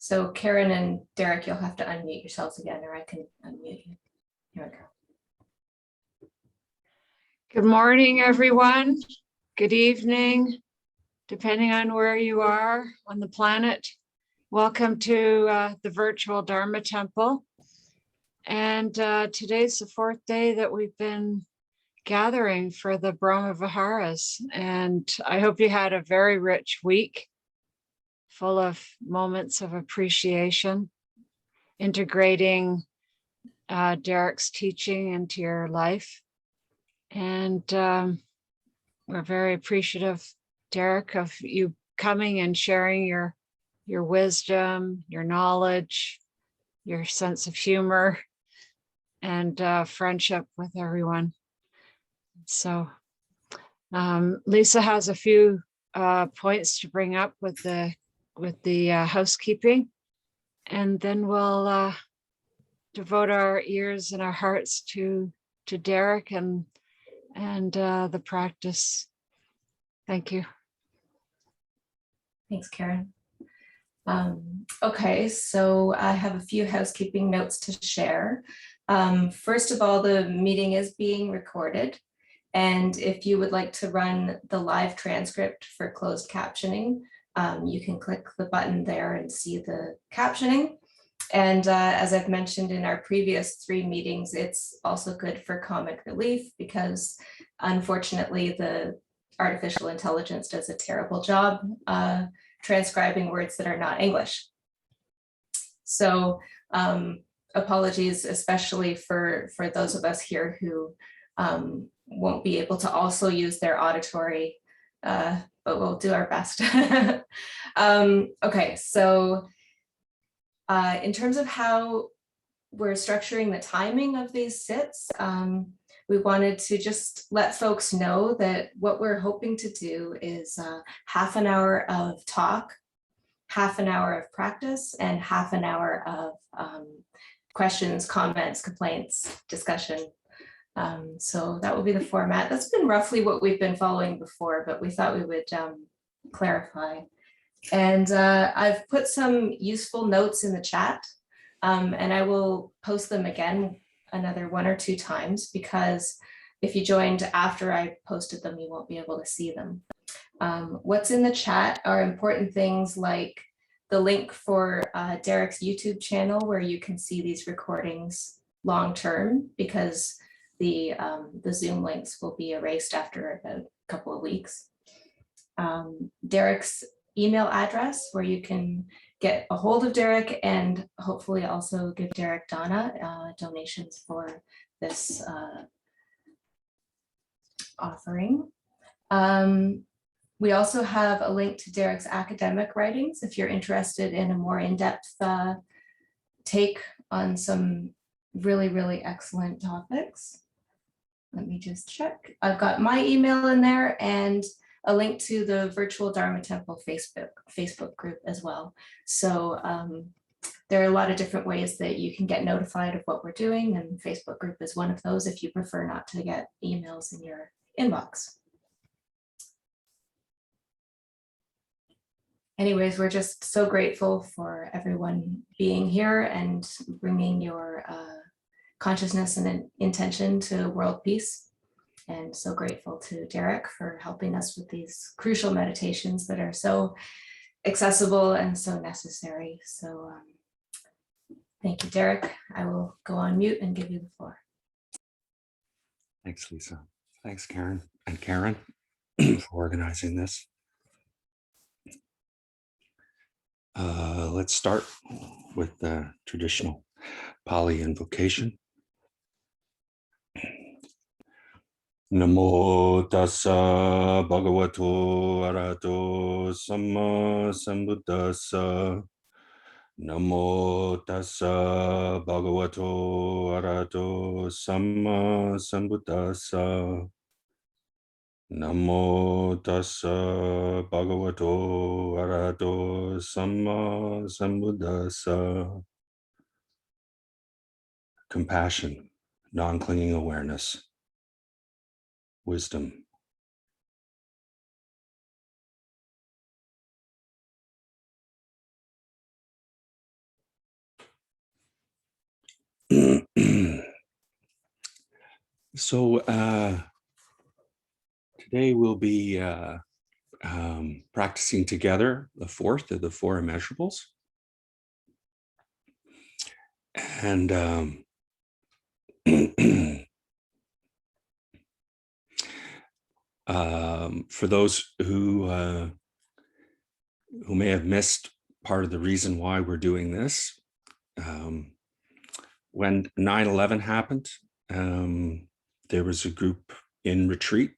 So Karen and Derek, you'll have to unmute yourselves again, or I can unmute you. Here we go. Good morning, everyone. Good evening, depending on where you are on the planet. Welcome to the Virtual Dharma Temple. And today's the fourth day that we've been gathering for the Brahma Viharas. And I hope you had a very rich week, full of moments of appreciation, integrating Derek's teaching into your life. And we're very appreciative, Derek, of you coming and sharing your wisdom, your knowledge, your sense of humor, and friendship with everyone. So Lisa has a few points to bring up with the housekeeping, and then we'll devote our ears and our hearts to Derek and the practice. Thank you. Thanks, Karen. Okay, so I have a few housekeeping notes to share. First of all, the meeting is being recorded. And if you would like to run the live transcript for closed captioning, you can click the button there and see the captioning. And as I've mentioned in our previous 3 meetings, it's also good for comic relief because unfortunately the artificial intelligence does a terrible job transcribing words that are not English. So apologies, especially for those of us here who won't be able to also use their auditory, but we'll do our best. Okay, so in terms of how we're structuring the timing of these sits, we wanted to just let folks know that what we're hoping to do is half an hour of talk, half an hour of practice, and half an hour of questions, comments, complaints, discussion. So that will be the format. That's been roughly what we've been following before, but we thought we would clarify. And I've put some useful notes in the chat, and I will post them again another 1 or 2 times, because if you joined after I posted them, you won't be able to see them. What's in the chat are important things like the link for Derek's YouTube channel, where you can see these recordings long-term, because the Zoom links will be erased after about a couple of weeks. Derek's email address, where you can get a hold of Derek and hopefully also give Derek Donna donations for this offering. We also have a link to Derek's academic writings if you're interested in a more in-depth take on some really, really excellent topics. Let me just check. I've got my email in there and a link to the Virtual Dharma Temple Facebook group as well. So there are a lot of different ways that you can get notified of what we're doing, and Facebook group is one of those if you prefer not to get emails in your inbox. Anyways, we're just so grateful for everyone being here and bringing your consciousness and intention to world peace. And so grateful to Derek for helping us with these crucial meditations that are so accessible and so necessary. So thank you, Derek. I will go on mute and give you the floor. Thanks, Lisa. Thanks, Karen and Karen for organizing this. Let's start with the traditional Pali invocation. Namo tassa bhagavato arahato samma sambuddhassa. Namo tassa bhagavato arahato samma sambuddhassa. Namo tassa bhagavato arahato samma sambuddhassa. Compassion, non-clinging awareness, wisdom. So today we'll be practicing together the fourth of the Four Immeasurables. And for those who may have missed part of the reason why we're doing this, when 9/11 happened, there was a group in retreat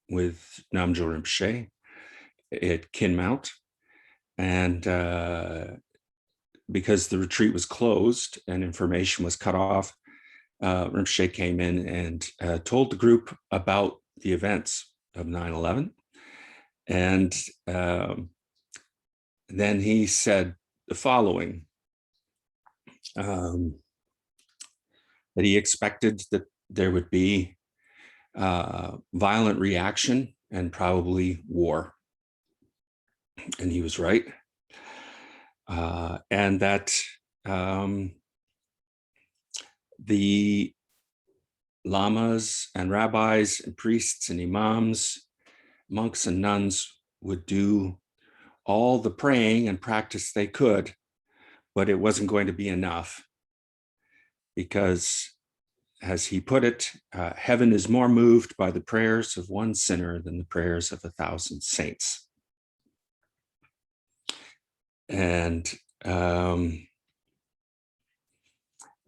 with Namgyal Rinpoche at Kinmount, and because the retreat was closed and information was cut off, Rinpoche came in and told the group about the events of 9/11. And then he said the following, that he expected that there would be violent reaction and probably war. And he was right. And that the lamas and rabbis and priests and imams, monks and nuns would do all the praying and practice they could, but it wasn't going to be enough because, as he put it, heaven is more moved by the prayers of one sinner than the prayers of 1,000 saints. And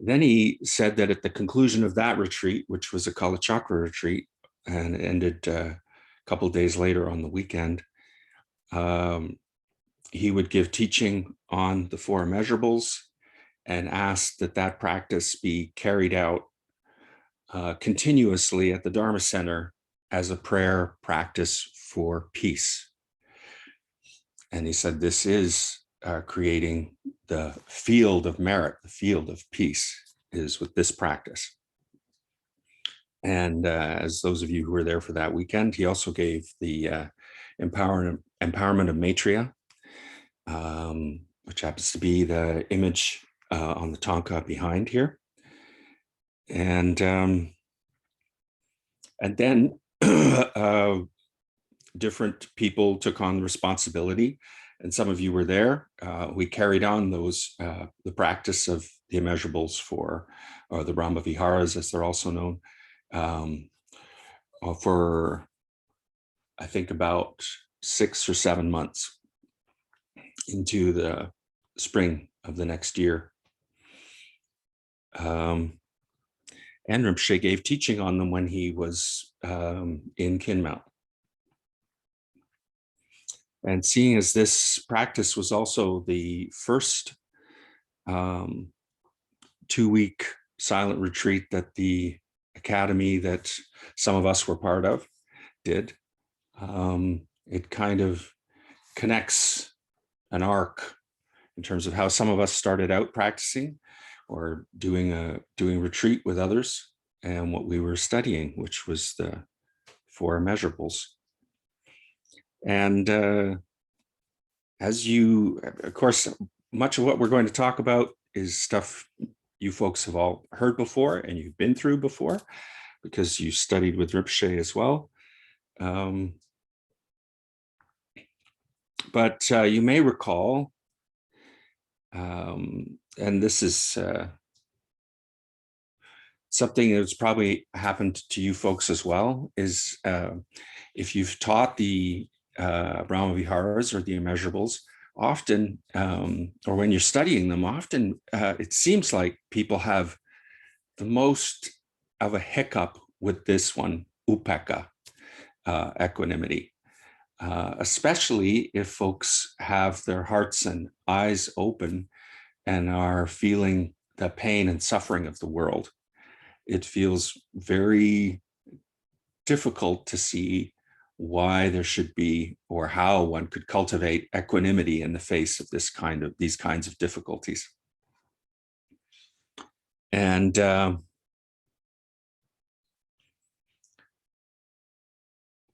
then he said that at the conclusion of that retreat, which was a Kala Chakra retreat, and ended a couple of days later on the weekend, he would give teaching on the Four Immeasurables and asked that that practice be carried out continuously at the Dharma Center as a prayer practice for peace. And he said, this is creating the field of merit, the field of peace is with this practice. And as those of you who were there for that weekend, he also gave the empowerment of Maitreya, which happens to be the image on the Thangka behind here. And then different people took on the responsibility, and some of you were there. We carried on those the practice of the immeasurables for the Brahma Viharas, as they're also known, for I think about 6 or 7 months into the spring of the next year. And Rinpoche gave teaching on them when he was in Kinmount. And seeing as this practice was also the first 2-week silent retreat that the academy that some of us were part of did, it kind of connects an arc in terms of how some of us started out practicing or doing retreat with others, and what we were studying, which was the Four Immeasurables. And as you, of course, much of what we're going to talk about is stuff you folks have all heard before and you've been through before, because you studied with Rinpoche as well. But you may recall, and this is something that's probably happened to you folks as well, is if you've taught the Brahma Viharas or the Immeasurables, often, or when you're studying them, often it seems like people have the most of a hiccup with this one, upekkha, equanimity, especially if folks have their hearts and eyes open and are feeling the pain and suffering of the world. It feels very difficult to see why there should be, or how one could cultivate equanimity in the face of these kinds of difficulties. And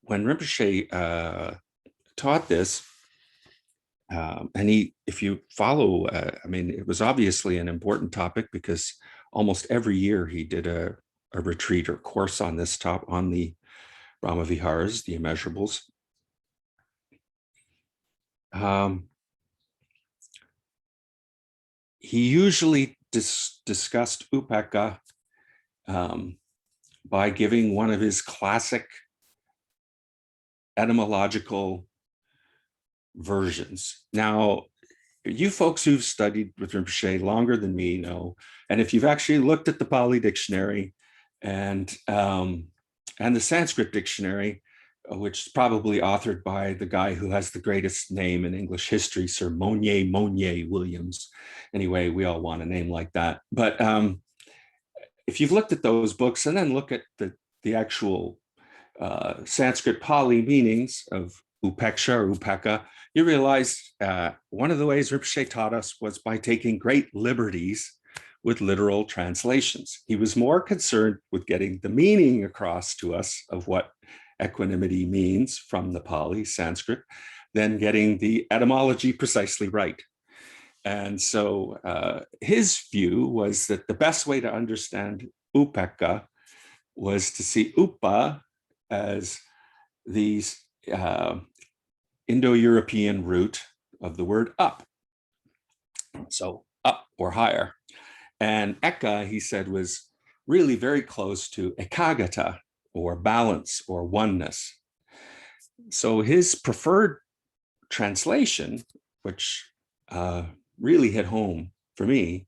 when Rinpoche taught this, and if you follow, I mean, it was obviously an important topic because almost every year he did a a retreat or course on this on the Brahma Viharas, the Immeasurables. He usually discussed upekkha by giving one of his classic etymological versions. Now, you folks who've studied with Rinpoche longer than me know, and if you've actually looked at the Pali dictionary and the Sanskrit dictionary, which is probably authored by the guy who has the greatest name in English history, Sir Monier Williams. Anyway, we all want a name like that. But if you've looked at those books and then look at the actual Sanskrit Pali meanings of upeksha or upekkha, you realize one of the ways Rinpoche taught us was by taking great liberties with literal translations. He was more concerned with getting the meaning across to us of what equanimity means from the Pali, Sanskrit, than getting the etymology precisely right. And so his view was that the best way to understand upekkha was to see upa as the Indo-European root of the word up. So up or higher. And eka, he said, was really very close to ekaggata, or balance or oneness. So his preferred translation, which really hit home for me,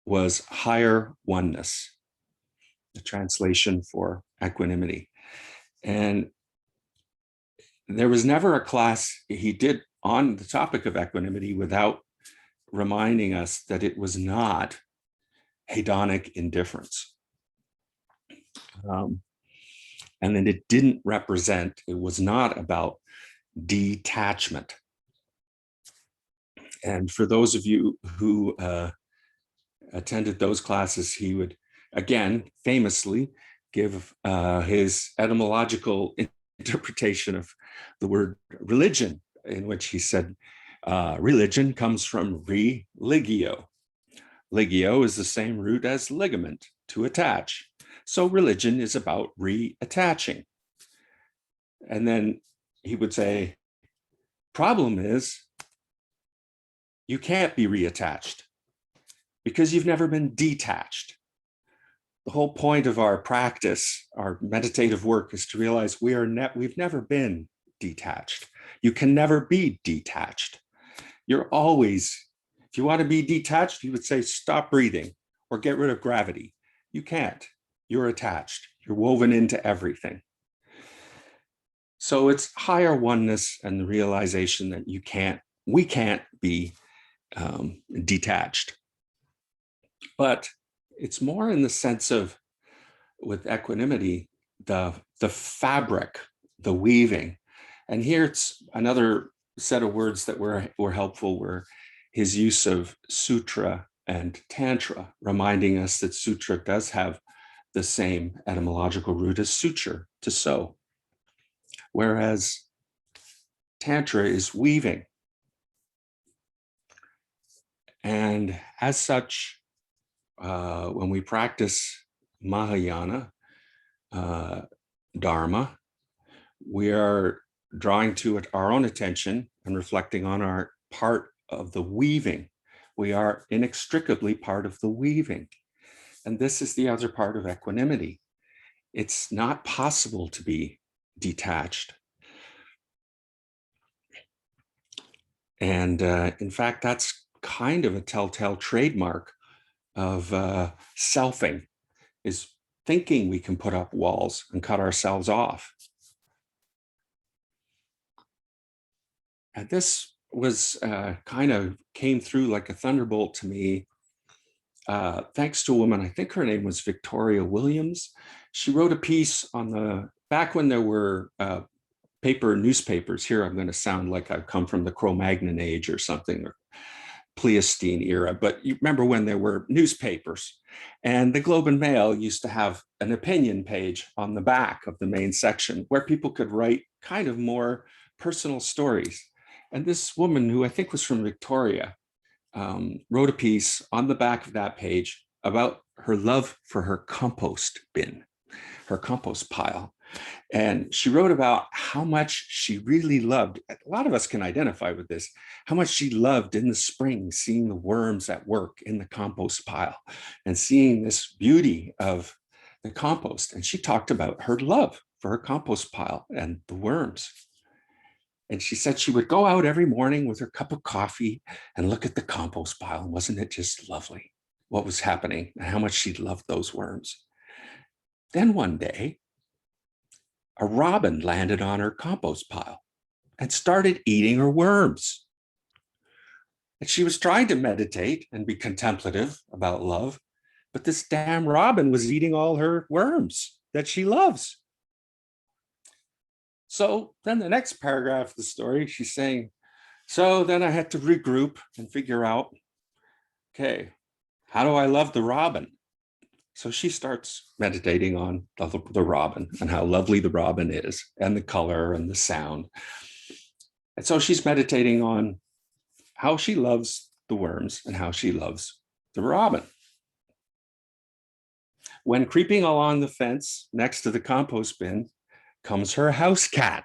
was higher oneness, the translation for equanimity. And there was never a class he did on the topic of equanimity without reminding us that it was not hedonic indifference. And then it didn't represent, it was not about detachment. And for those of you who attended those classes, he would, again, famously give his etymological interpretation of the word religion, in which he said, religion comes from religio. Ligio is the same root as ligament, to attach. So religion is about reattaching. And then he would say, problem is, you can't be reattached because you've never been detached. The whole point of our practice, our meditative work, is to realize we've never been detached. You can never be detached. You're always, if you want to be detached, you would say, stop breathing or get rid of gravity. You can't. You're attached. You're woven into everything. So it's higher oneness and the realization that we can't be detached. But it's more in the sense of, with equanimity, the fabric, the weaving. And here it's another set of words that were helpful, were his use of sutra and tantra, reminding us that sutra does have the same etymological root as suture, to sew, whereas tantra is weaving. And as such, when we practice Mahayana Dharma, we are drawing to it our own attention and reflecting on our part of the weaving. We are inextricably part of the weaving. And this is the other part of equanimity. It's not possible to be detached. And in fact, that's kind of a telltale trademark of selfing, is thinking we can put up walls and cut ourselves off. And this was kind of came through like a thunderbolt to me, thanks to a woman, I think her name was Victoria Williams. She wrote a piece on back when there were paper newspapers. Here I'm going to sound like I've come from the Cro-Magnon age or something, or Pleistocene era, but you remember when there were newspapers, and the Globe and Mail used to have an opinion page on the back of the main section where people could write kind of more personal stories. And this woman, who I think was from Victoria, wrote a piece on the back of that page about her love for her compost bin, her compost pile. And she wrote about how much she really loved, a lot of us can identify with this, how much she loved in the spring, seeing the worms at work in the compost pile and seeing this beauty of the compost. And she talked about her love for her compost pile and the worms. And she said she would go out every morning with her cup of coffee and look at the compost pile. And wasn't it just lovely what was happening and how much she loved those worms? Then one day, a robin landed on her compost pile and started eating her worms. And she was trying to meditate and be contemplative about love, but this damn robin was eating all her worms that she loves. So then the next paragraph of the story, she's saying, so then I had to regroup and figure out, okay, how do I love the robin? So she starts meditating on the robin and how lovely the robin is and the color and the sound. And so she's meditating on how she loves the worms and how she loves the robin. When creeping along the fence next to the compost bin comes her house cat.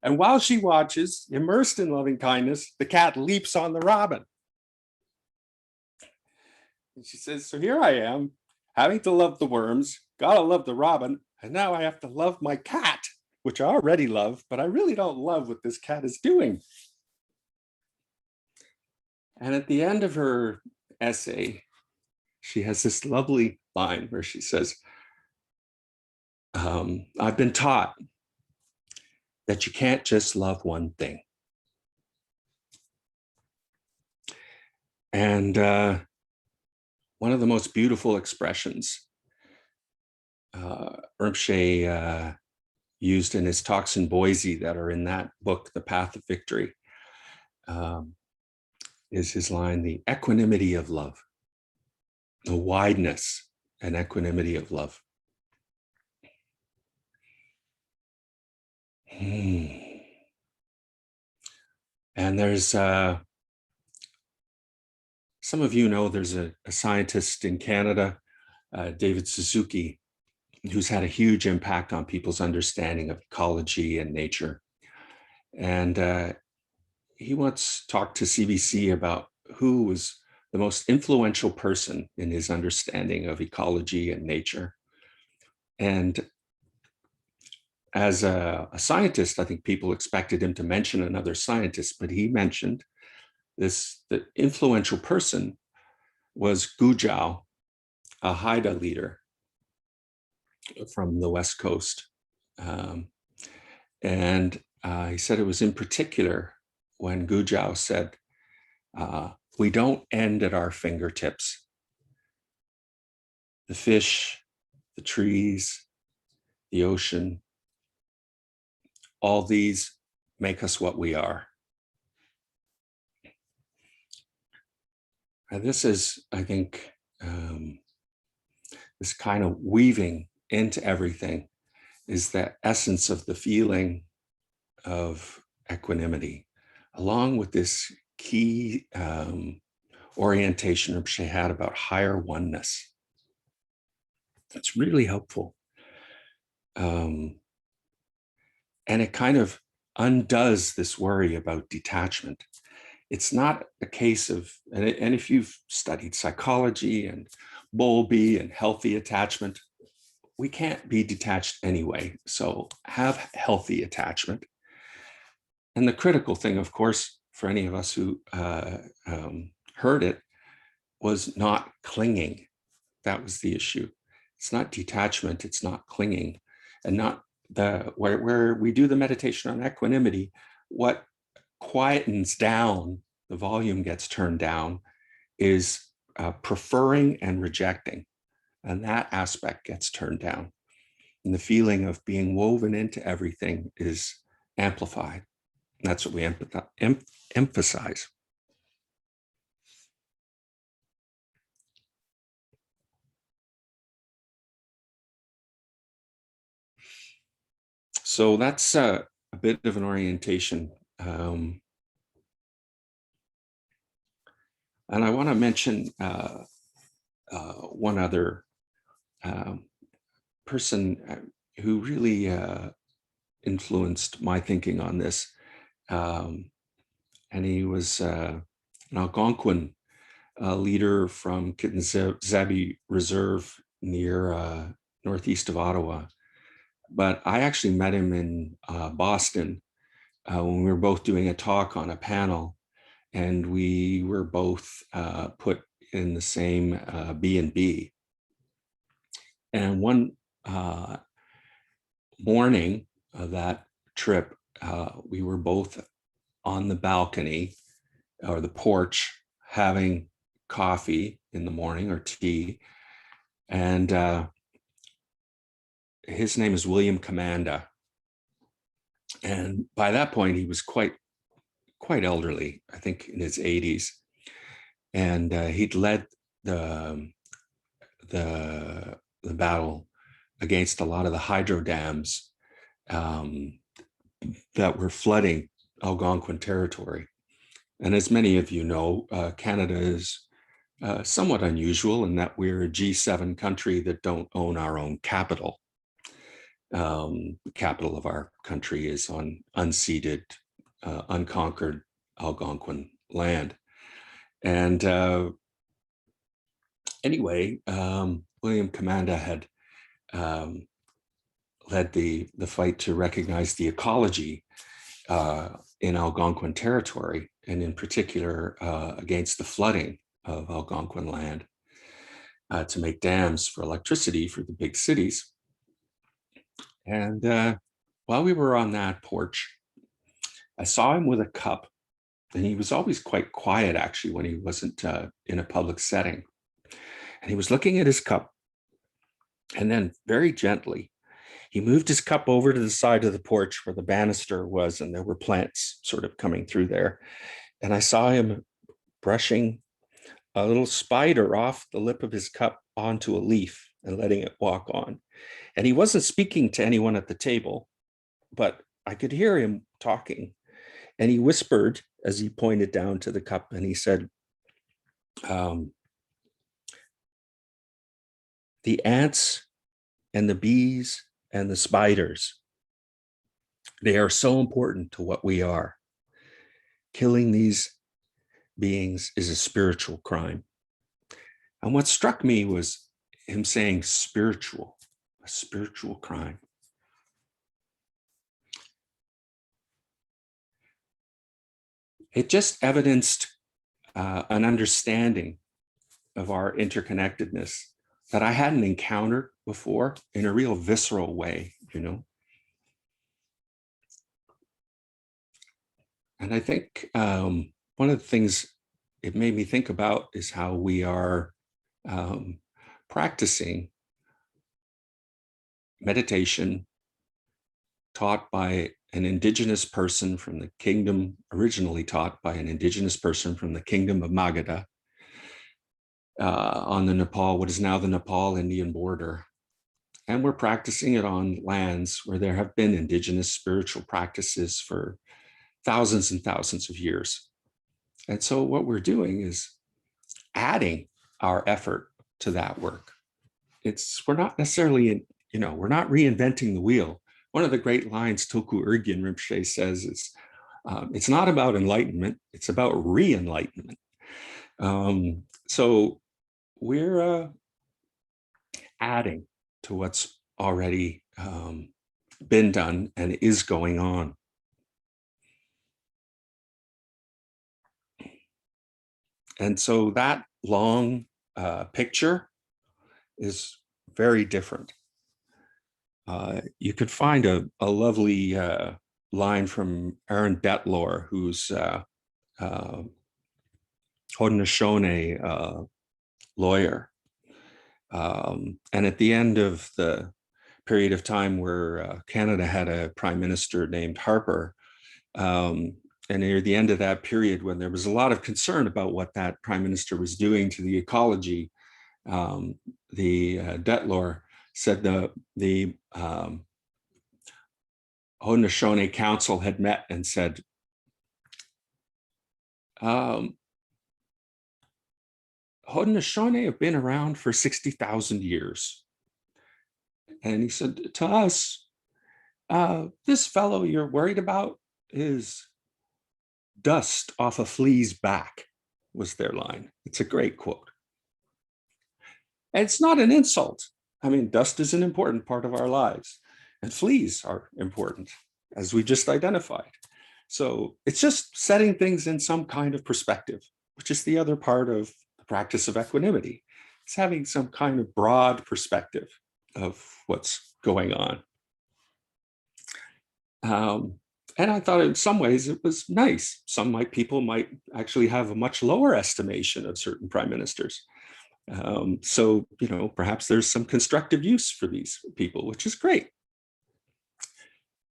And while she watches, immersed in loving kindness, the cat leaps on the robin. And she says, so here I am, having to love the worms, gotta love the robin, and now I have to love my cat, which I already love, but I really don't love what this cat is doing. And at the end of her essay, she has this lovely line where she says, I've been taught that you can't just love one thing. And one of the most beautiful expressions Rinpoche used in his talks in Boise that are in that book, The Path of Victory, is his line, the equanimity of love, the wideness and equanimity of love. And there's, some of you know, there's a scientist in Canada, David Suzuki, who's had a huge impact on people's understanding of ecology and nature. And he once talked to CBC about who was the most influential person in his understanding of ecology and nature. And as a scientist, I think people expected him to mention another scientist, but he mentioned the influential person was Gu Zhao, a Haida leader from the West Coast. And he said it was in particular when Gu Zhao said, we don't end at our fingertips. The fish, the trees, the ocean, all these make us what we are. And this is, I think, this kind of weaving into everything is the essence of the feeling of equanimity, along with this key orientation Rinpoche had about higher oneness. It's really helpful. And it kind of undoes this worry about detachment. It's not a case of, and if you've studied psychology and Bowlby and healthy attachment, we can't be detached anyway. So have healthy attachment. And the critical thing, of course, for any of us who heard it, was not clinging. That was the issue. It's not detachment, it's not clinging. And not where we do the meditation on equanimity, what quietens down, the volume gets turned down, is preferring and rejecting. And that aspect gets turned down. And the feeling of being woven into everything is amplified. And that's what we emphasize. So that's a bit of an orientation. And I want to mention one other person who really influenced my thinking on this. And he was an Algonquin leader from Kittenzabi Reserve near northeast of Ottawa. But I actually met him in Boston when we were both doing a talk on a panel, and we were both put in the same B&B. And one morning of that trip, we were both on the balcony or the porch having coffee in the morning or tea. And his name is William Commanda. And by that point, he was quite elderly, I think in his 80s. And he'd led the battle against a lot of the hydro dams that were flooding Algonquin territory. And as many of you know, Canada is somewhat unusual in that we're a G7 country that don't own our own capital. The capital of our country is on unceded, unconquered Algonquin land. And anyway, William Commanda had led the fight to recognize the ecology in Algonquin territory, and in particular against the flooding of Algonquin land to make dams for electricity for the big cities. And while we were on that porch, I saw him with a cup, and he was always quite quiet actually when he wasn't in a public setting. And he was looking at his cup, and then very gently, he moved his cup over to the side of the porch where the banister was, and there were plants sort of coming through there. And I saw him brushing a little spider off the lip of his cup onto a leaf and letting it walk on. And he wasn't speaking to anyone at the table, but I could hear him talking. And he whispered as he pointed down to the cup, and he said, the ants and the bees and the spiders, they are so important to what we are. Killing these beings is a spiritual crime. And what struck me was him saying spiritual, a spiritual crime. It just evidenced an understanding of our interconnectedness that I hadn't encountered before in a real visceral way, you know. And I think one of the things it made me think about is how we are practicing meditation taught by an indigenous person from the kingdom, originally taught by an indigenous person from the kingdom of Magadha on the Nepal, what is now the Nepal-Indian border. And we're practicing it on lands where there have been indigenous spiritual practices for thousands and thousands of years. And so what we're doing is adding our effort to that work. We're not necessarily, we're not reinventing the wheel. One of the great lines Tulku Urgyen Rinpoche says is, it's not about enlightenment, it's about re-enlightenment. So we're adding to what's already been done and is going on. And so that long picture is very different. You could find a lovely line from Aaron Betlor, who's Haudenosaunee lawyer. And at the end of the period of time where Canada had a prime minister named Harper, and near the end of that period, when there was a lot of concern about what that prime minister was doing to the ecology, the Betlor said the Haudenosaunee Council had met and said, Haudenosaunee have been around for 60,000 years. And he said, to us, this fellow you're worried about is dust off a flea's back, was their line. It's a great quote. And it's not an insult. I mean, dust is an important part of our lives, and fleas are important, as we just identified. So it's just setting things in some kind of perspective, which is the other part of the practice of equanimity. It's having some kind of broad perspective of what's going on. And I thought in some ways it was nice. Some people might actually have a much lower estimation of certain prime ministers. So, you know, perhaps there's some constructive use for these people, which is great.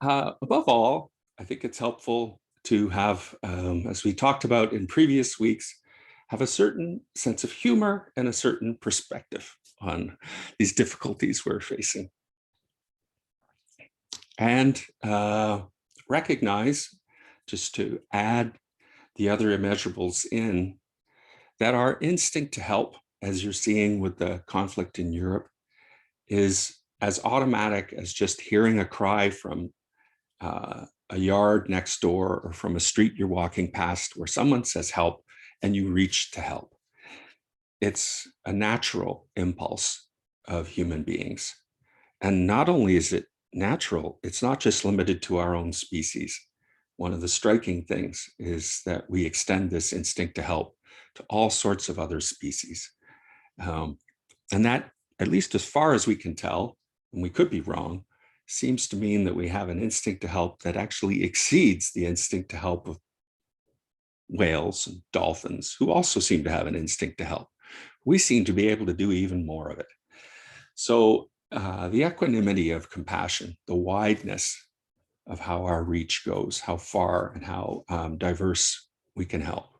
Above all, I think it's helpful to have, as we talked about in previous weeks, have a certain sense of humor and a certain perspective on these difficulties we're facing. And recognize, just to add the other immeasurables in, that our instinct to help, as you're seeing with the conflict in Europe, is as automatic as just hearing a cry from a yard next door or from a street you're walking past where someone says help and you reach to help. It's a natural impulse of human beings. And not only is it natural, it's not just limited to our own species. One of the striking things is that we extend this instinct to help to all sorts of other species. And that, at least as far as we can tell, and we could be wrong, seems to mean that we have an instinct to help that actually exceeds the instinct to help of whales and dolphins, who also seem to have an instinct to help. We seem to be able to do even more of it. So the equanimity of compassion, the wideness of how our reach goes, how far and how diverse we can help,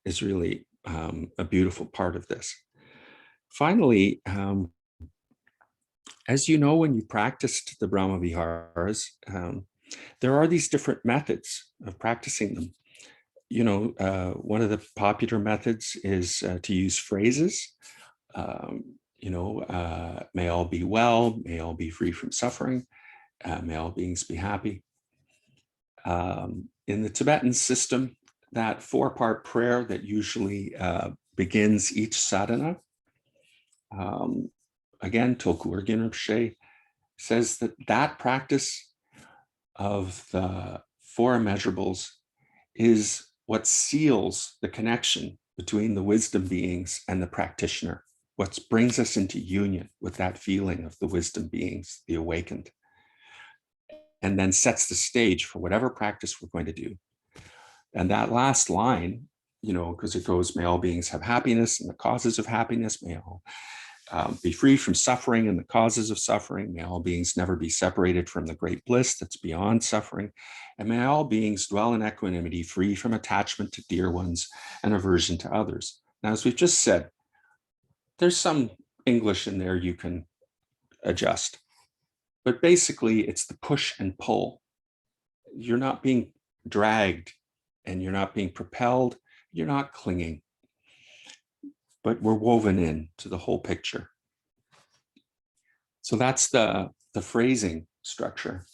is really a beautiful part of this. Finally, as you know, when you practiced the Brahma Viharas, there are these different methods of practicing them. You know, one of the popular methods is to use phrases. You know, may all be well, may all be free from suffering, may all beings be happy. In the Tibetan system, that 4-part prayer that usually begins each sadhana, again, Tulku Urgyen Rinpoche says that that practice of the 4 immeasurables is what seals the connection between the wisdom beings and the practitioner, what brings us into union with that feeling of the wisdom beings, the awakened, and then sets the stage for whatever practice we're going to do. And that last line, you know, because it goes, may all beings have happiness and the causes of happiness, may all be free from suffering and the causes of suffering, may all beings never be separated from the great bliss that's beyond suffering, and may all beings dwell in equanimity, free from attachment to dear ones and aversion to others. Now, as we've just said, there's some English in there you can adjust, but basically it's the push and pull. You're not being dragged and you're not being propelled, you're not clinging, but we're woven into the whole picture. So that's the phrasing structure.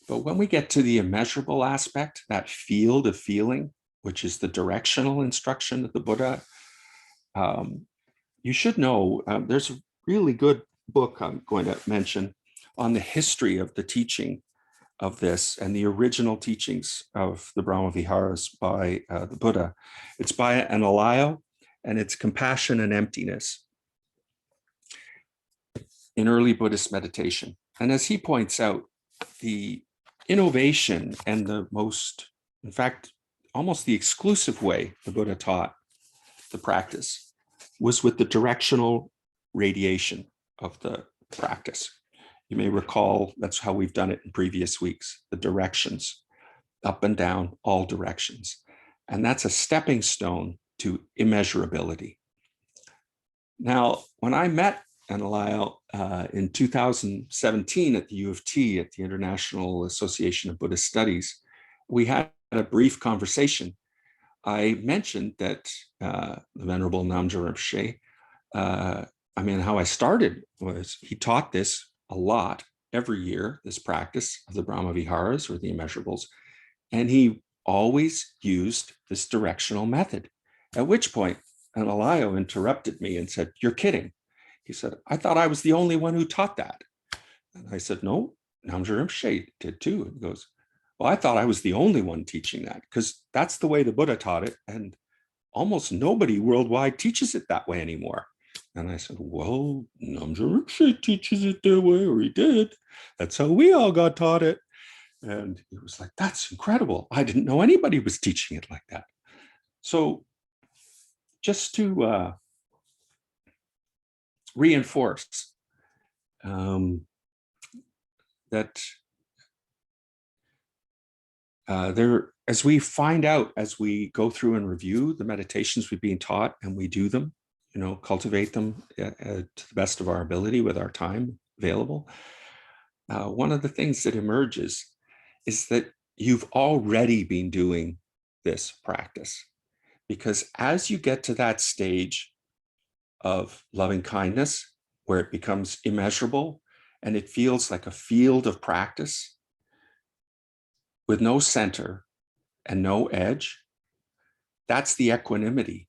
But when we get to the immeasurable aspect, that field of feeling, which is the directional instruction of the Buddha, you should know, there's a really good book I'm going to mention on the history of the teaching of this and the original teachings of the Brahma Viharas by the Buddha. It's by an Alayo, and it's Compassion and Emptiness in early Buddhist meditation. And as he points out, the innovation and the most, in fact, almost the exclusive way the Buddha taught the practice was with the directional radiation of the practice. You may recall that's how we've done it in previous weeks, the directions, up and down, all directions. And that's a stepping stone to immeasurability. Now, when I met Analayo in 2017 at the U of T at the International Association of Buddhist Studies, we had a brief conversation. I mentioned that the Venerable Namgyal Rinpoche I mean, how I started was he taught this a lot every year, this practice of the Brahma Viharas or the Immeasurables. And he always used this directional method, at which point Analayo interrupted me and said, "You're kidding." He said, "I thought I was the only one who taught that." And I said, "No, Namja Rinpoche did too." And he goes, "Well, I thought I was the only one teaching that because that's the way the Buddha taught it. And almost nobody worldwide teaches it that way anymore." And I said, "Well, Namja Rinpoche teaches it their way, or he did. That's how we all got taught it." And he was like, "That's incredible. I didn't know anybody was teaching it like that." So just to reinforce that there, as we find out, as we go through and review the meditations we've been taught and we do them, cultivate them to the best of our ability with our time available, one of the things that emerges is that you've already been doing this practice. Because as you get to that stage of loving kindness, where it becomes immeasurable and it feels like a field of practice with no center and no edge, that's the equanimity.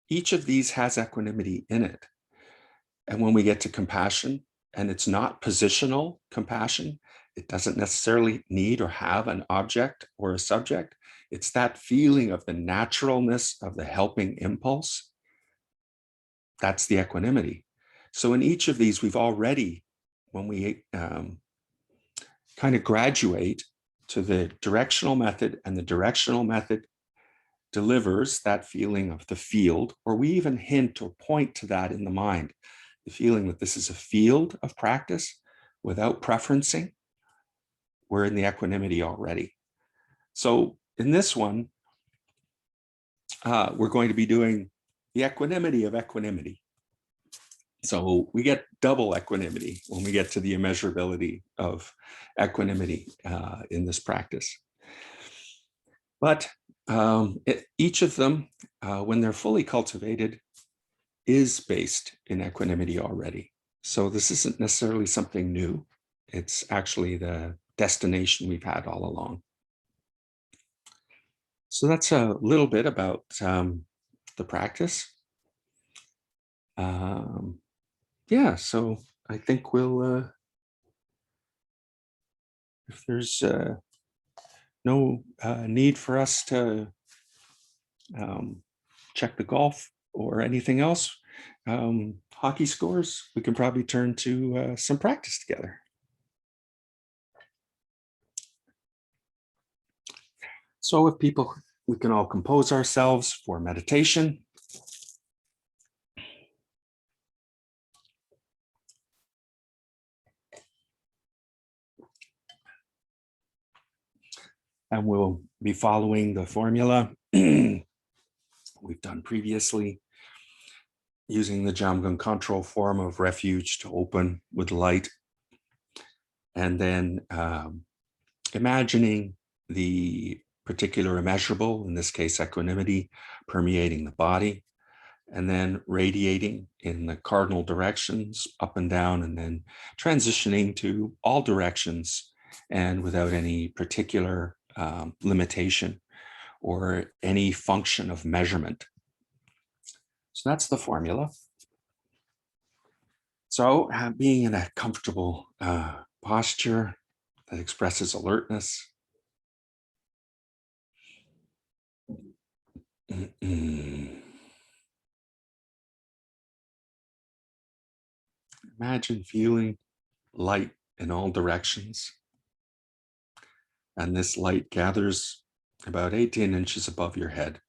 Each of these has equanimity in it. And when we get to compassion, and it's not positional compassion, it doesn't necessarily need or have an object or a subject. It's that feeling of the naturalness of the helping impulse. That's the equanimity. So in each of these, we've already, when we kind of graduate to the directional method, and the directional method delivers that feeling of the field, or we even hint or point to that in the mind, the feeling that this is a field of practice without preferencing, we're in the equanimity already. So in this one, we're going to be doing the equanimity of equanimity. So we get double equanimity when we get to the immeasurability of equanimity in this practice. But each of them, when they're fully cultivated, is based in equanimity already. So this isn't necessarily something new. It's actually the destination we've had all along. So that's a little bit about the practice. Yeah, so I think we'll, if there's no need for us to check the golf or anything else, hockey scores, we can probably turn to some practice together. So if people, we can all compose ourselves for meditation. And we'll be following the formula we've done previously, using the Jamgon control form of refuge to open with light. And then imagining the particular immeasurable, in this case, equanimity, permeating the body, and then radiating in the cardinal directions, up and down, and then transitioning to all directions and without any particular limitation or any function of measurement. So that's the formula. So being in a comfortable posture that expresses alertness. Imagine feeling light in all directions. And this light gathers about 18 inches above your head.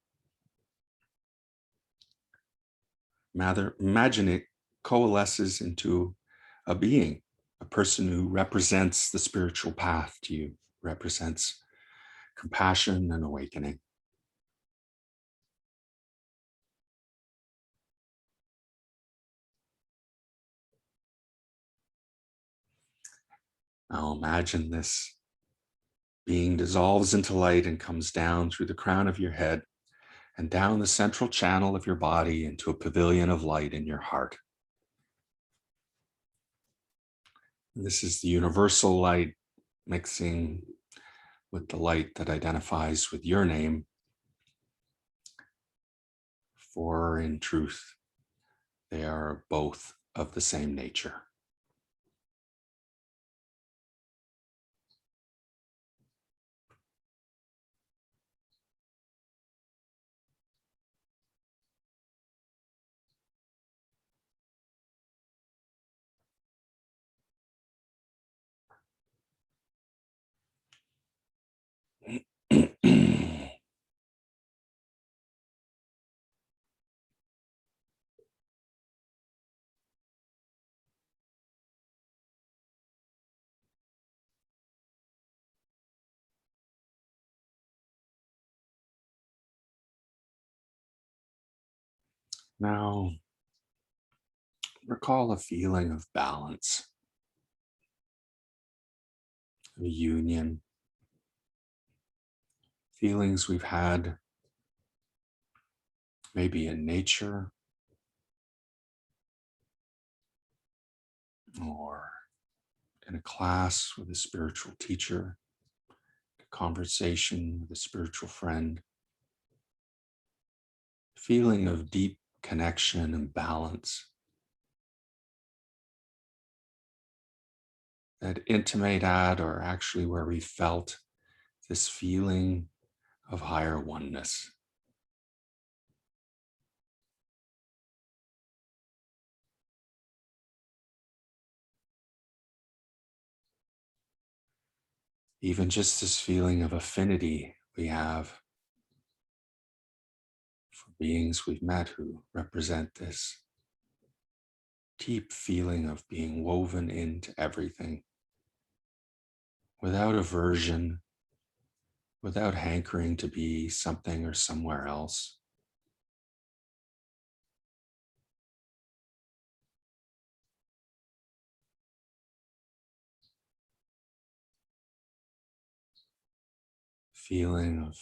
Imagine it coalesces into a being, a person who represents the spiritual path to you, represents compassion and awakening. Now imagine this being dissolves into light and comes down through the crown of your head, and down the central channel of your body into a pavilion of light in your heart. This is the universal light mixing with the light that identifies with your name. For in truth, they are both of the same nature. Now, recall a feeling of balance, of union, feelings we've had maybe in nature or in a class with a spiritual teacher, a conversation with a spiritual friend, feeling of deep connection and balance that intimate at or actually where we felt this feeling of higher oneness. Even just this feeling of affinity we have for beings we've met who represent this deep feeling of being woven into everything without aversion, without hankering to be something or somewhere else. Feeling of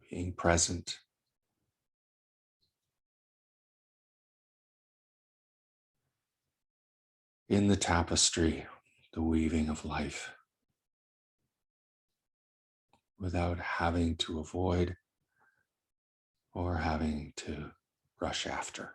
being present in the tapestry, the weaving of life, without having to avoid or having to rush after.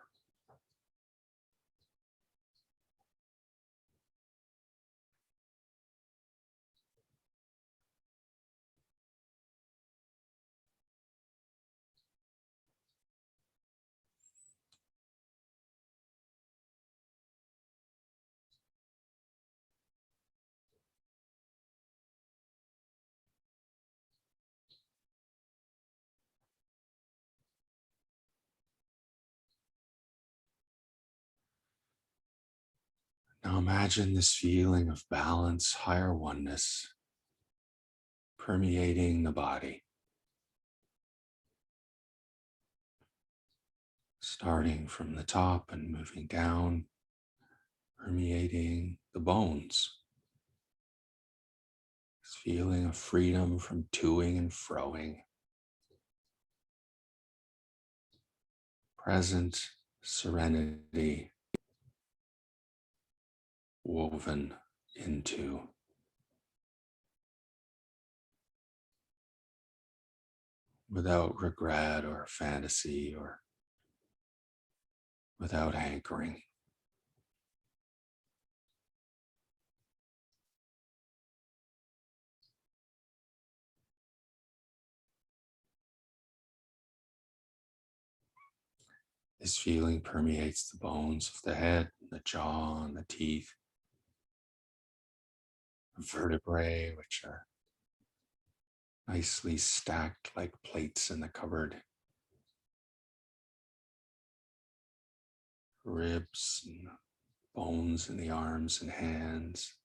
Now imagine this feeling of balance, higher oneness, permeating the body, starting from the top and moving down, permeating the bones. This feeling of freedom from toing and froing. Present serenity woven into without regret or fantasy or without hankering. This feeling permeates the bones of the head, the jaw, and the teeth, vertebrae, which are nicely stacked like plates in the cupboard, ribs and bones in the arms and hands,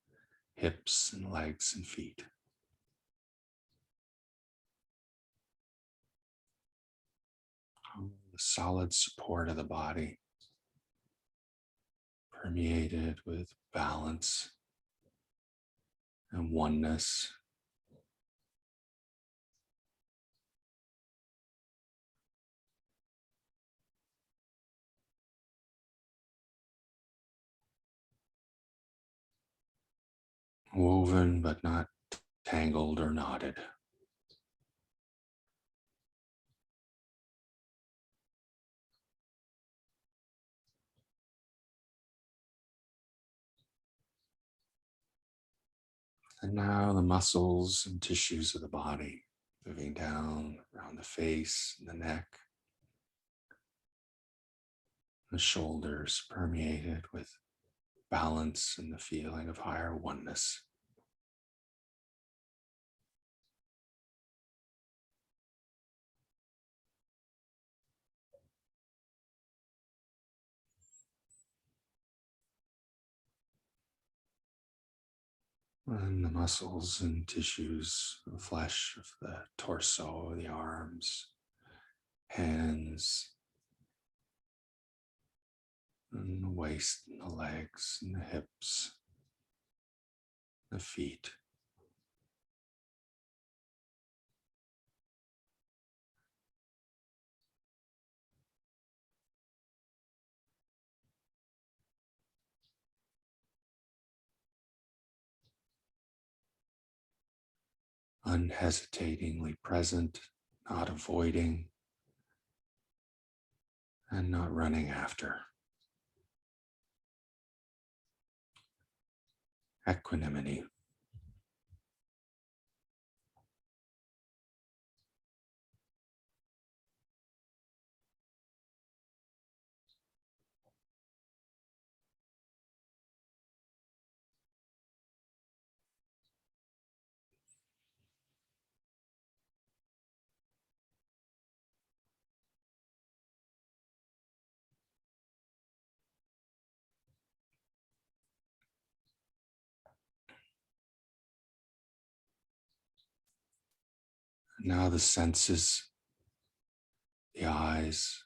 hips and legs and feet. The solid support of the body, permeated with balance and oneness. woven but not tangled or knotted. And now the muscles and tissues of the body moving down around the face, and the neck, the shoulders permeated with balance and the feeling of higher oneness. And the muscles and tissues, the flesh of the torso, the arms, hands, and the waist, and the legs, and the hips, the feet. Unhesitatingly present, not avoiding, and not running after. Equanimity. Now the senses, the eyes,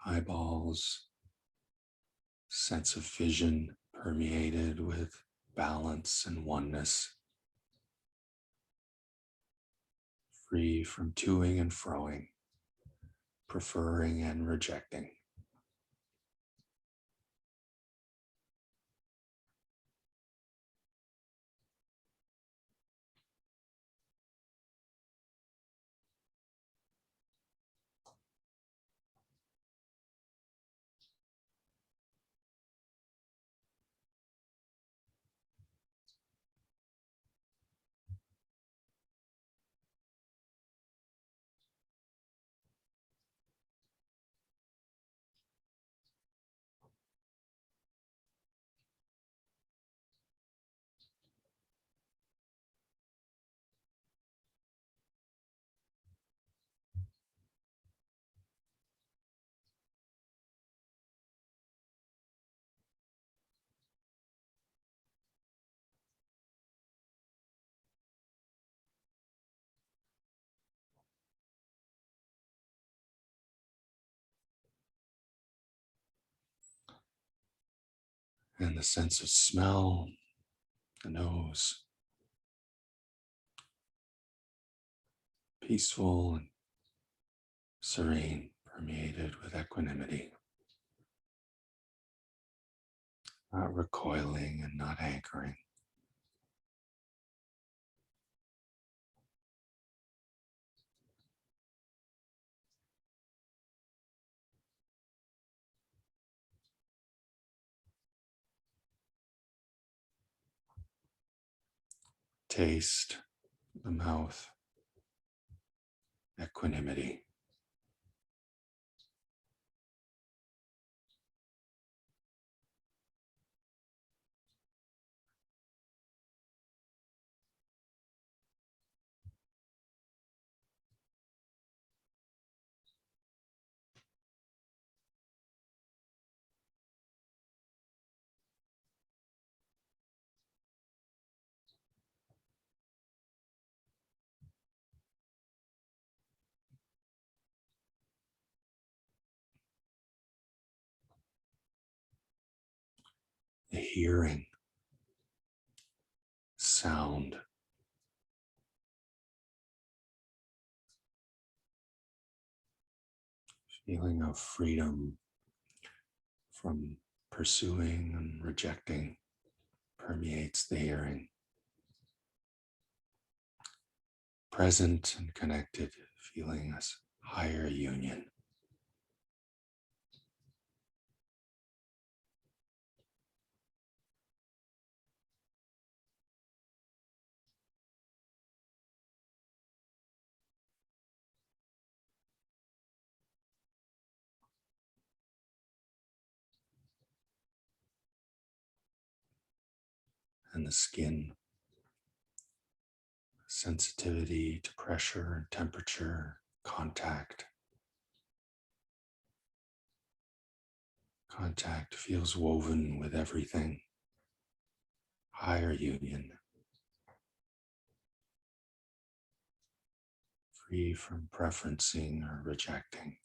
eyeballs, sense of vision permeated with balance and oneness, free from toing and froing, preferring and rejecting. And the sense of smell, the nose, peaceful and serene, permeated with equanimity, not recoiling and not anchoring. Taste, the mouth, equanimity. The hearing, sound, feeling of freedom from pursuing and rejecting permeates the hearing. present and connected, feeling this higher union. And the skin, sensitivity to pressure and temperature, contact. Contact feels woven with everything. Higher union. Free from preferencing or rejecting.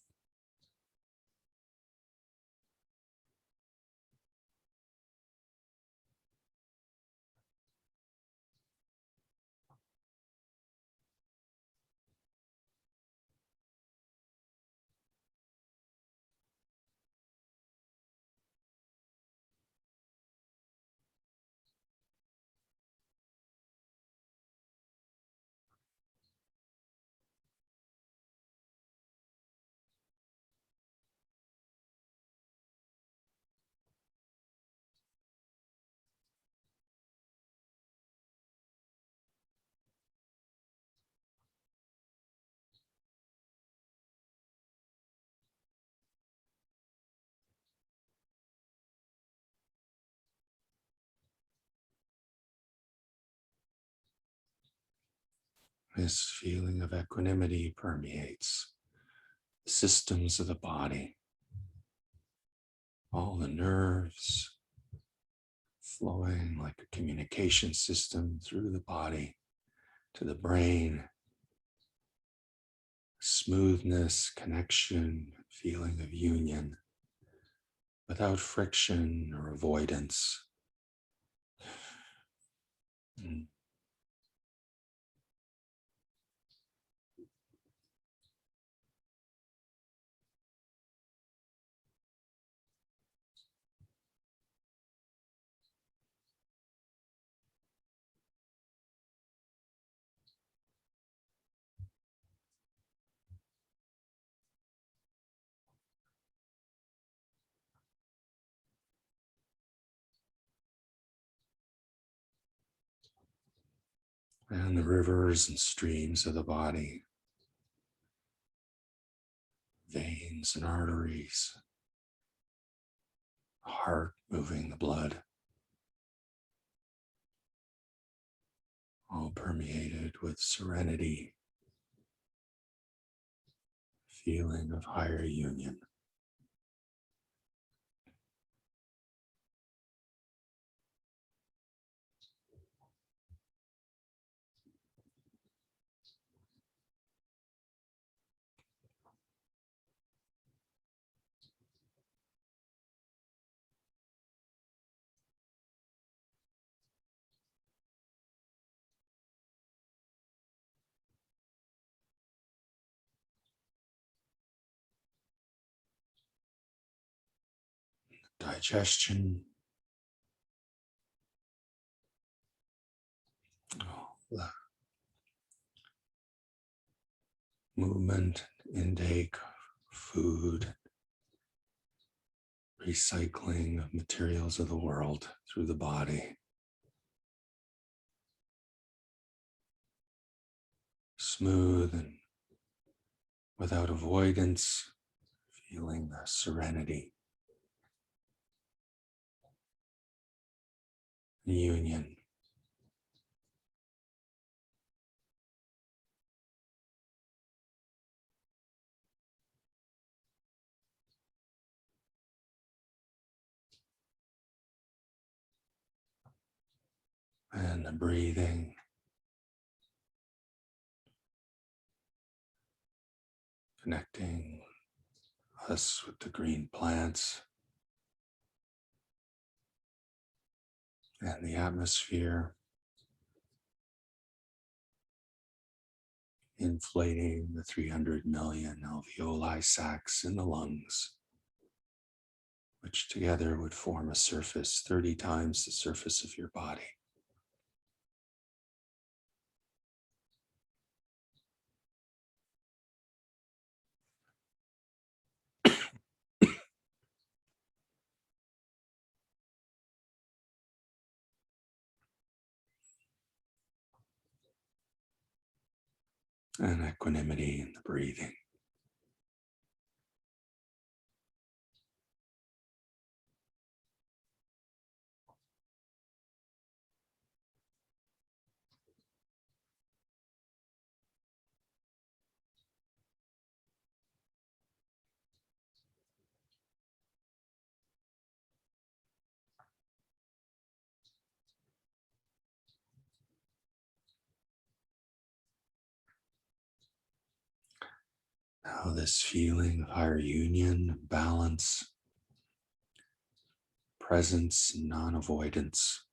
This feeling of equanimity permeates the systems of the body, all the nerves flowing like a communication system through the body to the brain. Smoothness, connection, feeling of union without friction or avoidance. And the rivers and streams of the body, veins and arteries, heart moving the blood, all permeated with serenity, feeling of higher union. Digestion, the movement, intake, food, recycling of materials of the world through the body. Smooth and without avoidance, feeling the serenity, union. And the breathing, connecting us with the green plants and the atmosphere, inflating the 300 million alveoli sacs in the lungs, which together would form a surface 30 times the surface of your body. and equanimity in the breathing. Now this feeling of higher union, balance, presence, and non-avoidance.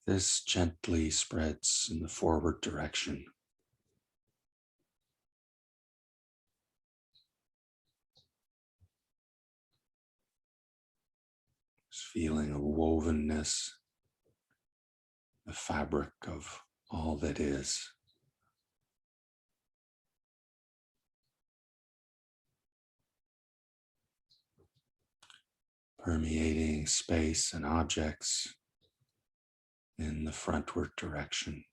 This gently spreads in the forward direction. This feeling of wovenness, the fabric of all that is. Permeating space and objects in the frontward direction,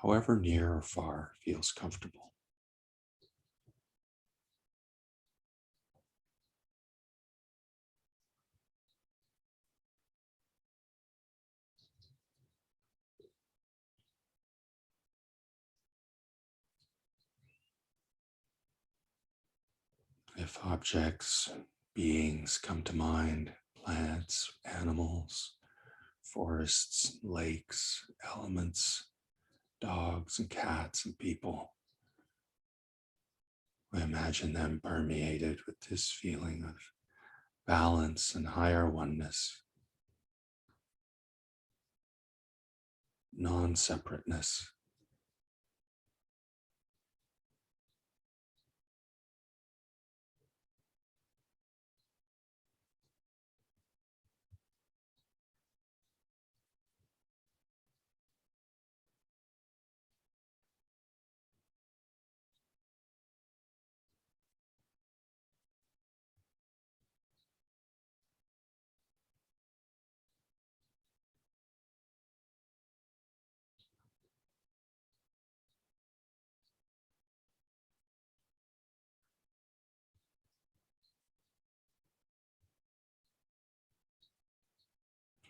however near or far feels comfortable. If objects, beings come to mind, plants, animals, forests, lakes, elements, dogs and cats and people, we imagine them permeated with this feeling of balance and higher oneness, non-separateness.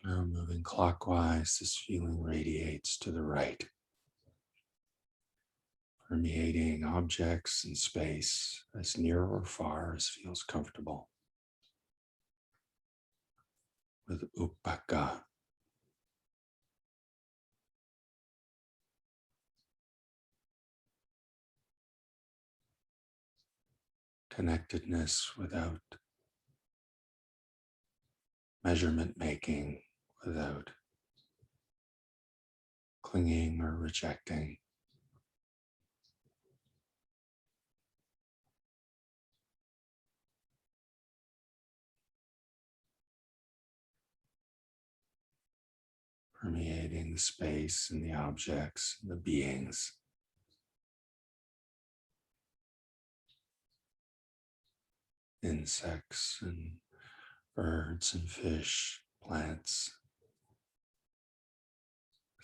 Now moving clockwise, this feeling radiates to the right, permeating objects and space as near or far as feels comfortable. With upaka, connectedness without measurement making, without clinging or rejecting. Permeating the space and the objects and the beings. Insects and birds and fish, plants,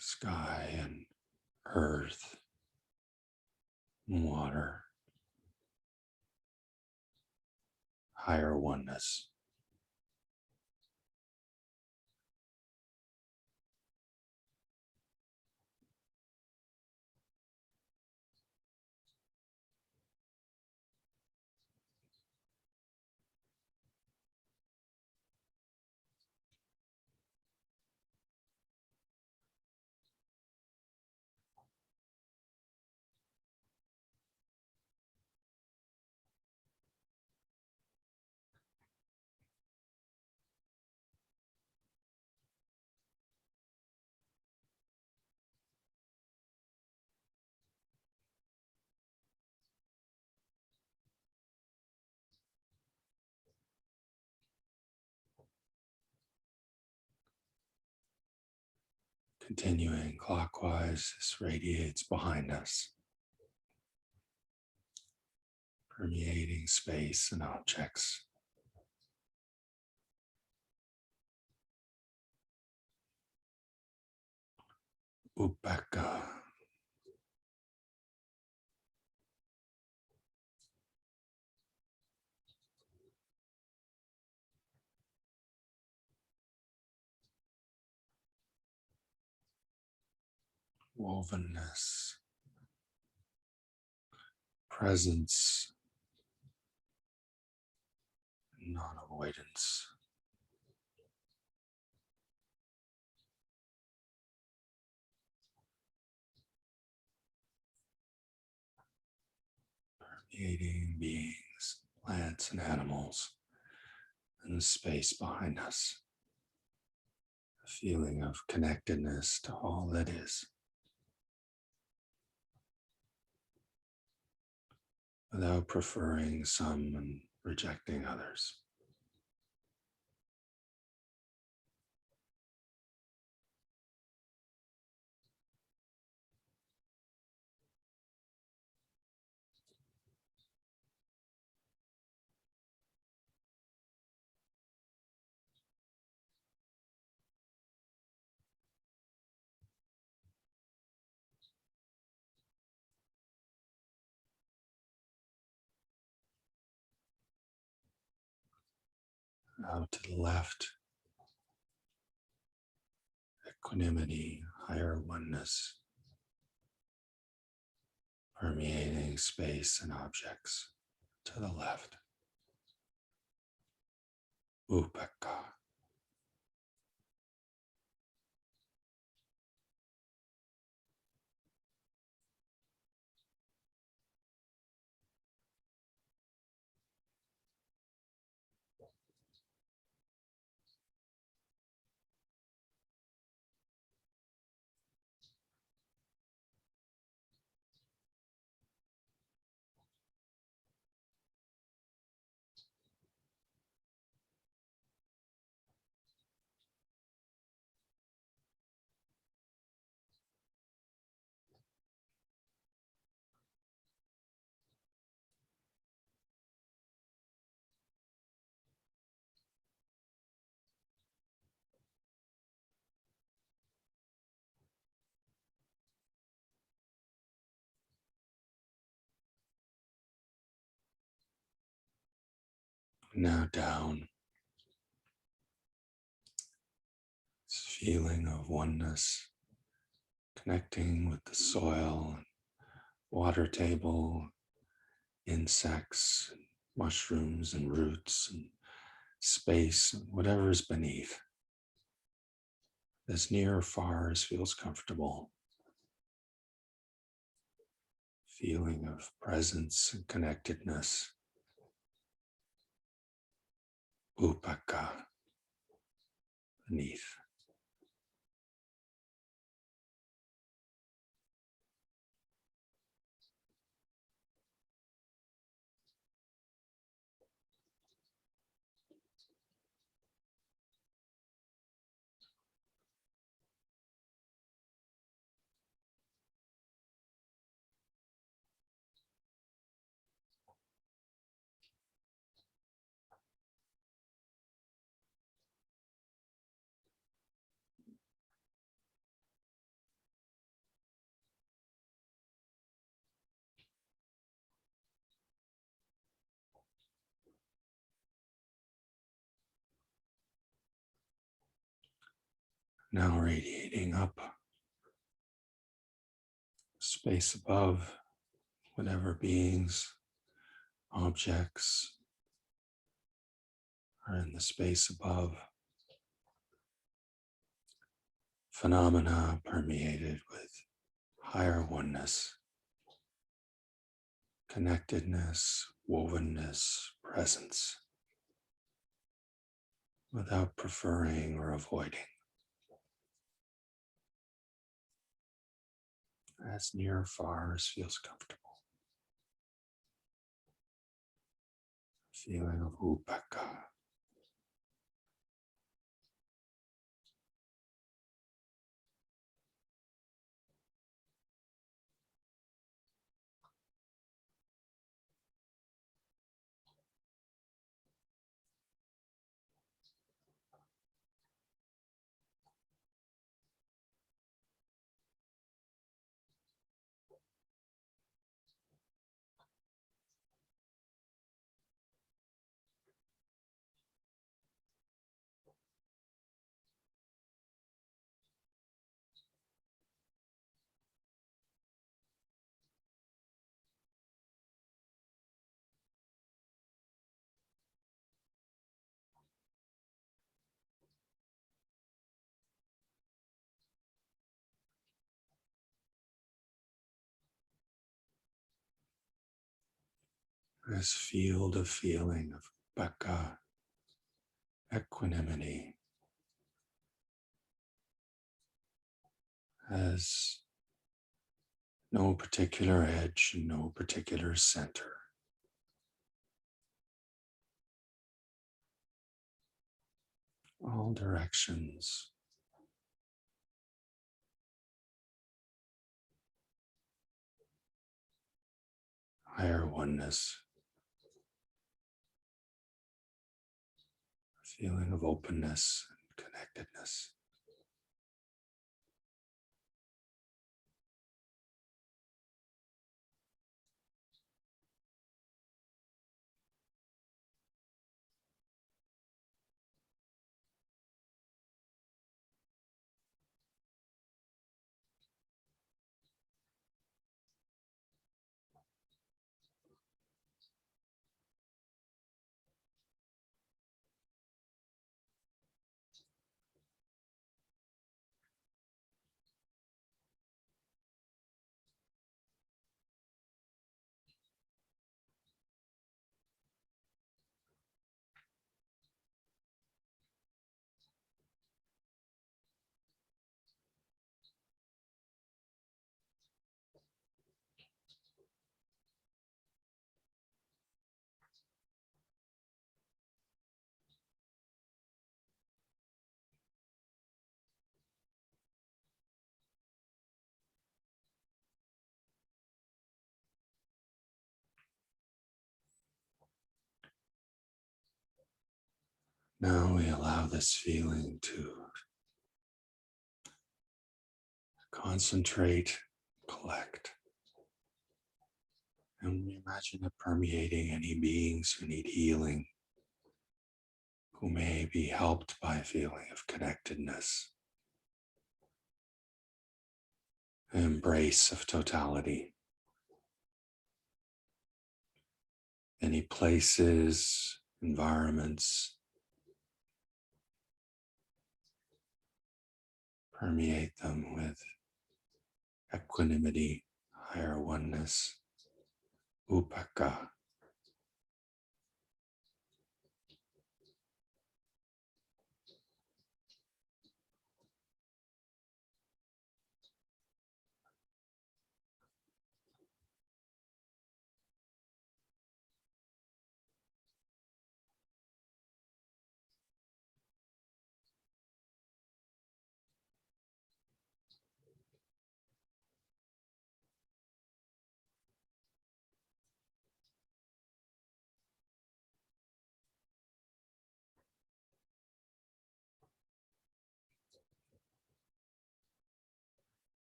sky and earth, water, higher oneness. Continuing clockwise, this radiates behind us, permeating space and objects. Upekkha. Wovenness, presence, non-avoidance. Permeating beings, plants and animals, and the space behind us. A feeling of connectedness to all that is, without preferring some and rejecting others. Out to the left, equanimity, higher oneness, permeating space and objects. To the left, upekkha. Now down, this feeling of oneness, connecting with the soil, and water table, insects, and mushrooms and roots and space, and whatever is beneath, as near or far as feels comfortable. Feeling of presence and connectedness. Upekkha, beneath. Now radiating up, space above, whatever beings, objects are in the space above. Phenomena permeated with higher oneness, connectedness, wovenness, presence, without preferring or avoiding. As near or far as feels comfortable. Feeling of upekkha. this field of feeling of upekkha, equanimity, has no particular edge and no particular center. All directions. Higher oneness. A feeling of openness and connectedness. Now we allow this feeling to concentrate, collect, and we imagine it permeating any beings who need healing, who may be helped by a feeling of connectedness, an embrace of totality. Any places, environments, permeate them with equanimity, higher oneness, upekkha.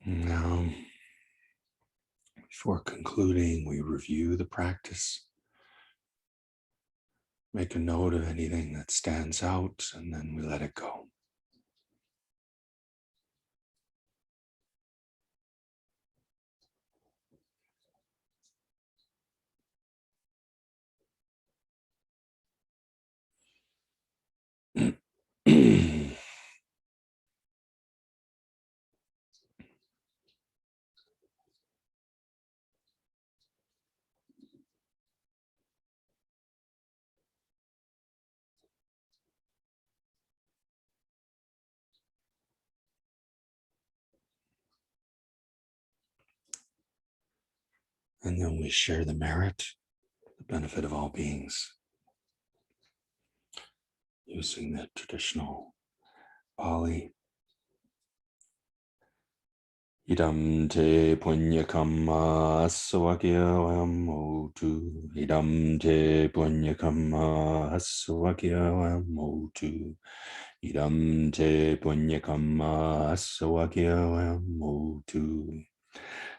Now, before concluding, we review the practice, make a note of anything that stands out, and then we let it go. And then we share the merit, the benefit of all beings, using the traditional Pali. Idam te punyakamma aswakya motu. Idam te punyakamma aswakya motu. Idam te punyakamma aswakya motu.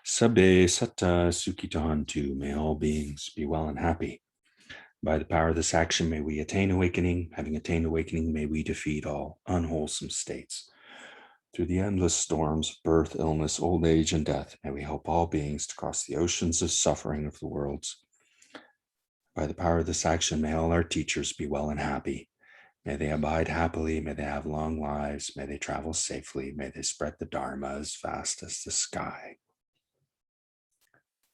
Sabbe Sata Sukhitantu. May all beings be well and happy. By the power of this action, may we attain awakening. Having attained awakening, may we defeat all unwholesome states. Through the endless storms of birth, illness, old age, and death, may we help all beings to cross the oceans of suffering of the worlds. By the power of this action, may all our teachers be well and happy. May they abide happily. May they have long lives. May they travel safely. May they spread the Dharma as fast as the sky.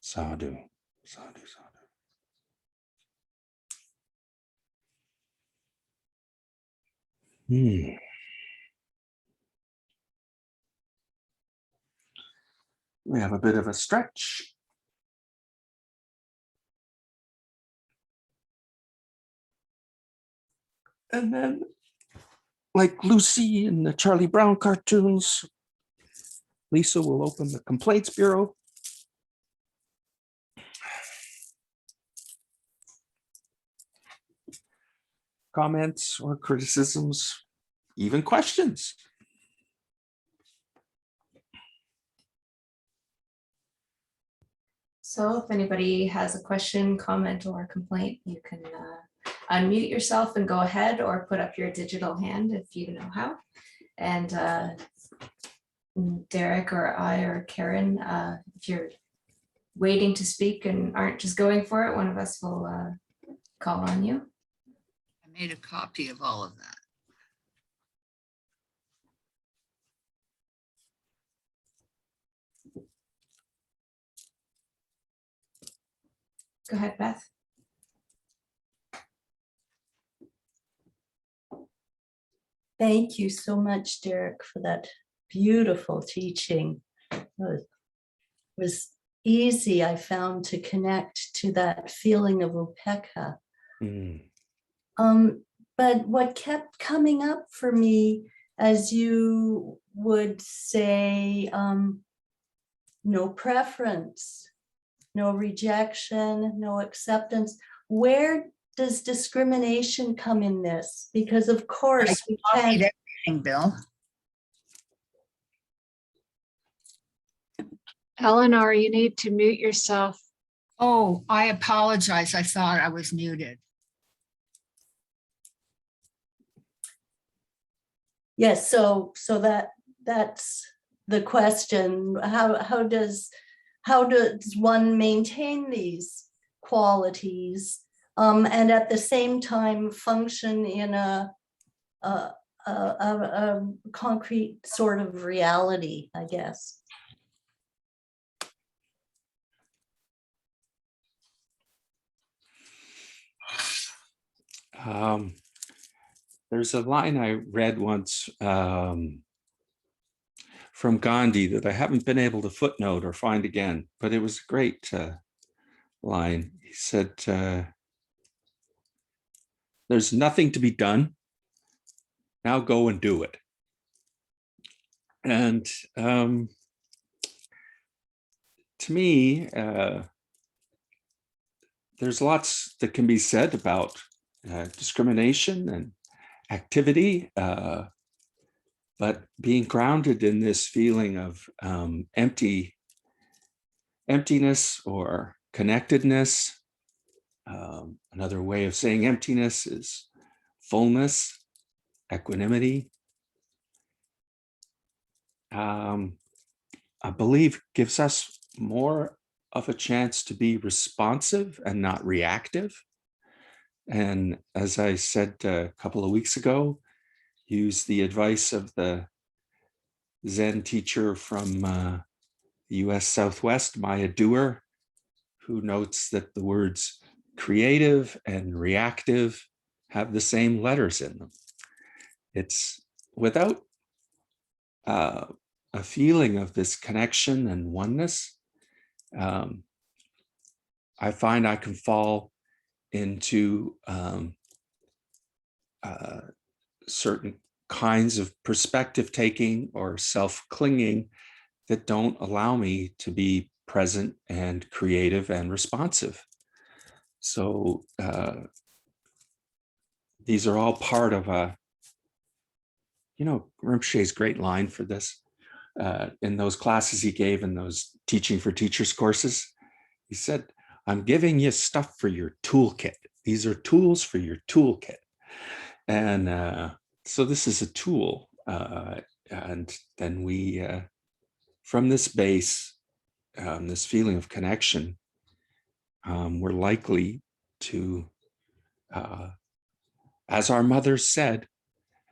Sadhu, sadhu, sadhu. We have a bit of a stretch. And then, like Lucy in the Charlie Brown cartoons, Lisa will open the Complaints Bureau. Comments or criticisms, even questions. So if anybody has a question, comment, or complaint, you can unmute yourself and go ahead, or put up your digital hand if you know how. And Derek or I or Karen, if you're waiting to speak and aren't just going for it, one of us will call on you. I made a copy of all of that. Go ahead, Beth. Thank you so much, Derek, for that beautiful teaching. It was easy, I found, to connect to that feeling of upekkha. But what kept coming up for me, as you would say, no preference, no rejection, no acceptance. Where does discrimination come in this? Because of course we can't. Everything, Bill. Eleanor, you need to mute yourself. Oh, I apologize. I thought I was muted. Yes, so that's the question. How does one maintain these qualities and at the same time function in a concrete sort of reality, I guess? There's a line I read once from Gandhi that I haven't been able to footnote or find again, but it was a great line. He said, there's nothing to be done. Now go and do it. And to me, there's lots that can be said about discrimination and activity, but being grounded in this feeling of emptiness or connectedness. Another way of saying emptiness is fullness, equanimity. I believe gives us more of a chance to be responsive and not reactive. And as I said a couple of weeks ago, use the advice of the Zen teacher from the US Southwest, Maya Dewar, who notes that the words creative and reactive have the same letters in them. It's without a feeling of this connection and oneness, I find I can fall into certain kinds of perspective taking or self-clinging that don't allow me to be present and creative and responsive. So these are all part of Rinpoche's great line for this. in those classes he gave in those Teaching for Teachers courses. He said, I'm giving you stuff for your toolkit. These are tools for your toolkit. And so this is a tool. And then we, from this base, this feeling of connection, we're likely to, as our mother said,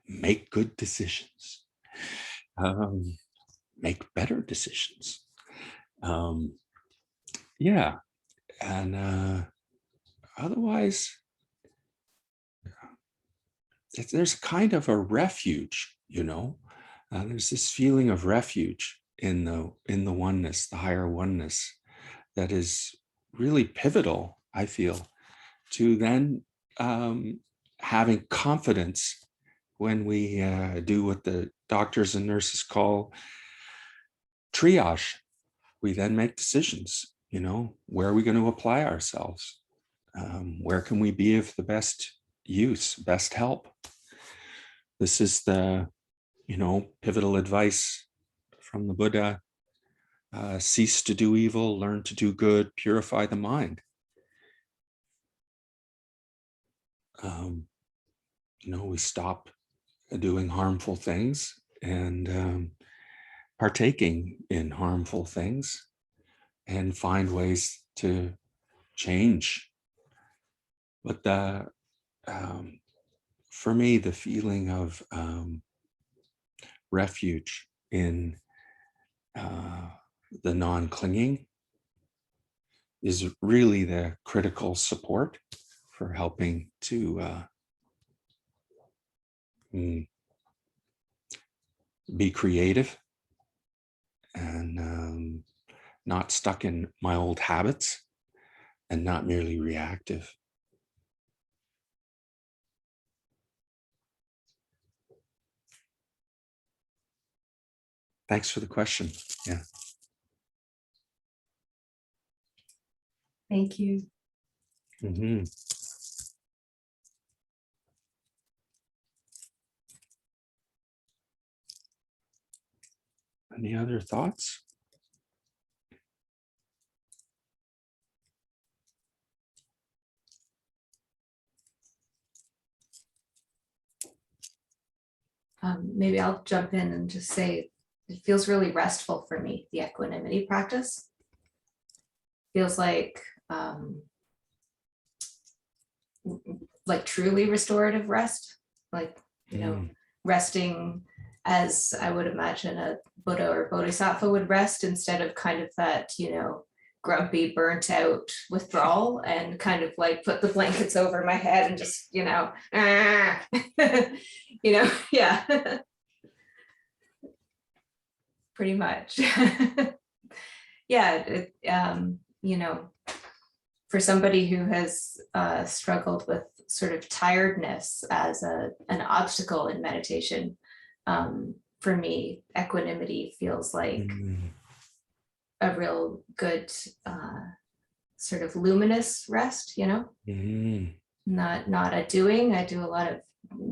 make good decisions, make better decisions. Yeah, and otherwise, there's kind of a refuge, you know. There's this feeling of refuge in the oneness, the higher oneness, that is really pivotal, I feel, to then having confidence when we do what the doctors and nurses call triage. We then make decisions, you know, where are we going to apply ourselves? Where can we be of the best use, best help? This is the, you know, pivotal advice from the Buddha. Cease to do evil, learn to do good, purify the mind. You know, we stop doing harmful things and partaking in harmful things and find ways to change. But for me, the feeling of refuge in the non-clinging is really the critical support for helping to be creative and not stuck in my old habits and not merely reactive. Thanks for the question. Yeah. Thank you. Mm-hmm. Any other thoughts? Maybe I'll jump in and just say it feels really restful for me, the equanimity practice. Feels like truly restorative rest, like, you know, resting as I would imagine a Buddha or Bodhisattva would rest, instead of kind of that, you know, grumpy, burnt out withdrawal, and kind of like put the blankets over my head and just, you know, you know, yeah, pretty much. Yeah, you know, for somebody who has struggled with sort of tiredness as an obstacle in meditation, for me, equanimity feels like a real good sort of luminous rest, you know, not a doing. I do a lot of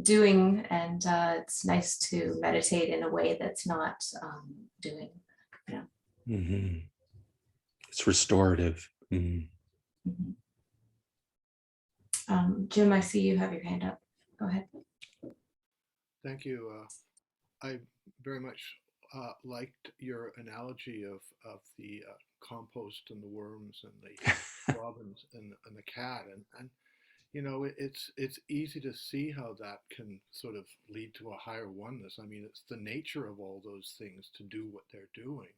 doing, and it's nice to meditate in a way that's not doing, you know. It's restorative. Jim, I see you have your hand up. Go ahead. Thank you. I very much liked your analogy of the compost and the worms and the robins and the cat, and you know, it's easy to see how that can sort of lead to a higher oneness. I mean, it's the nature of all those things to do what they're doing,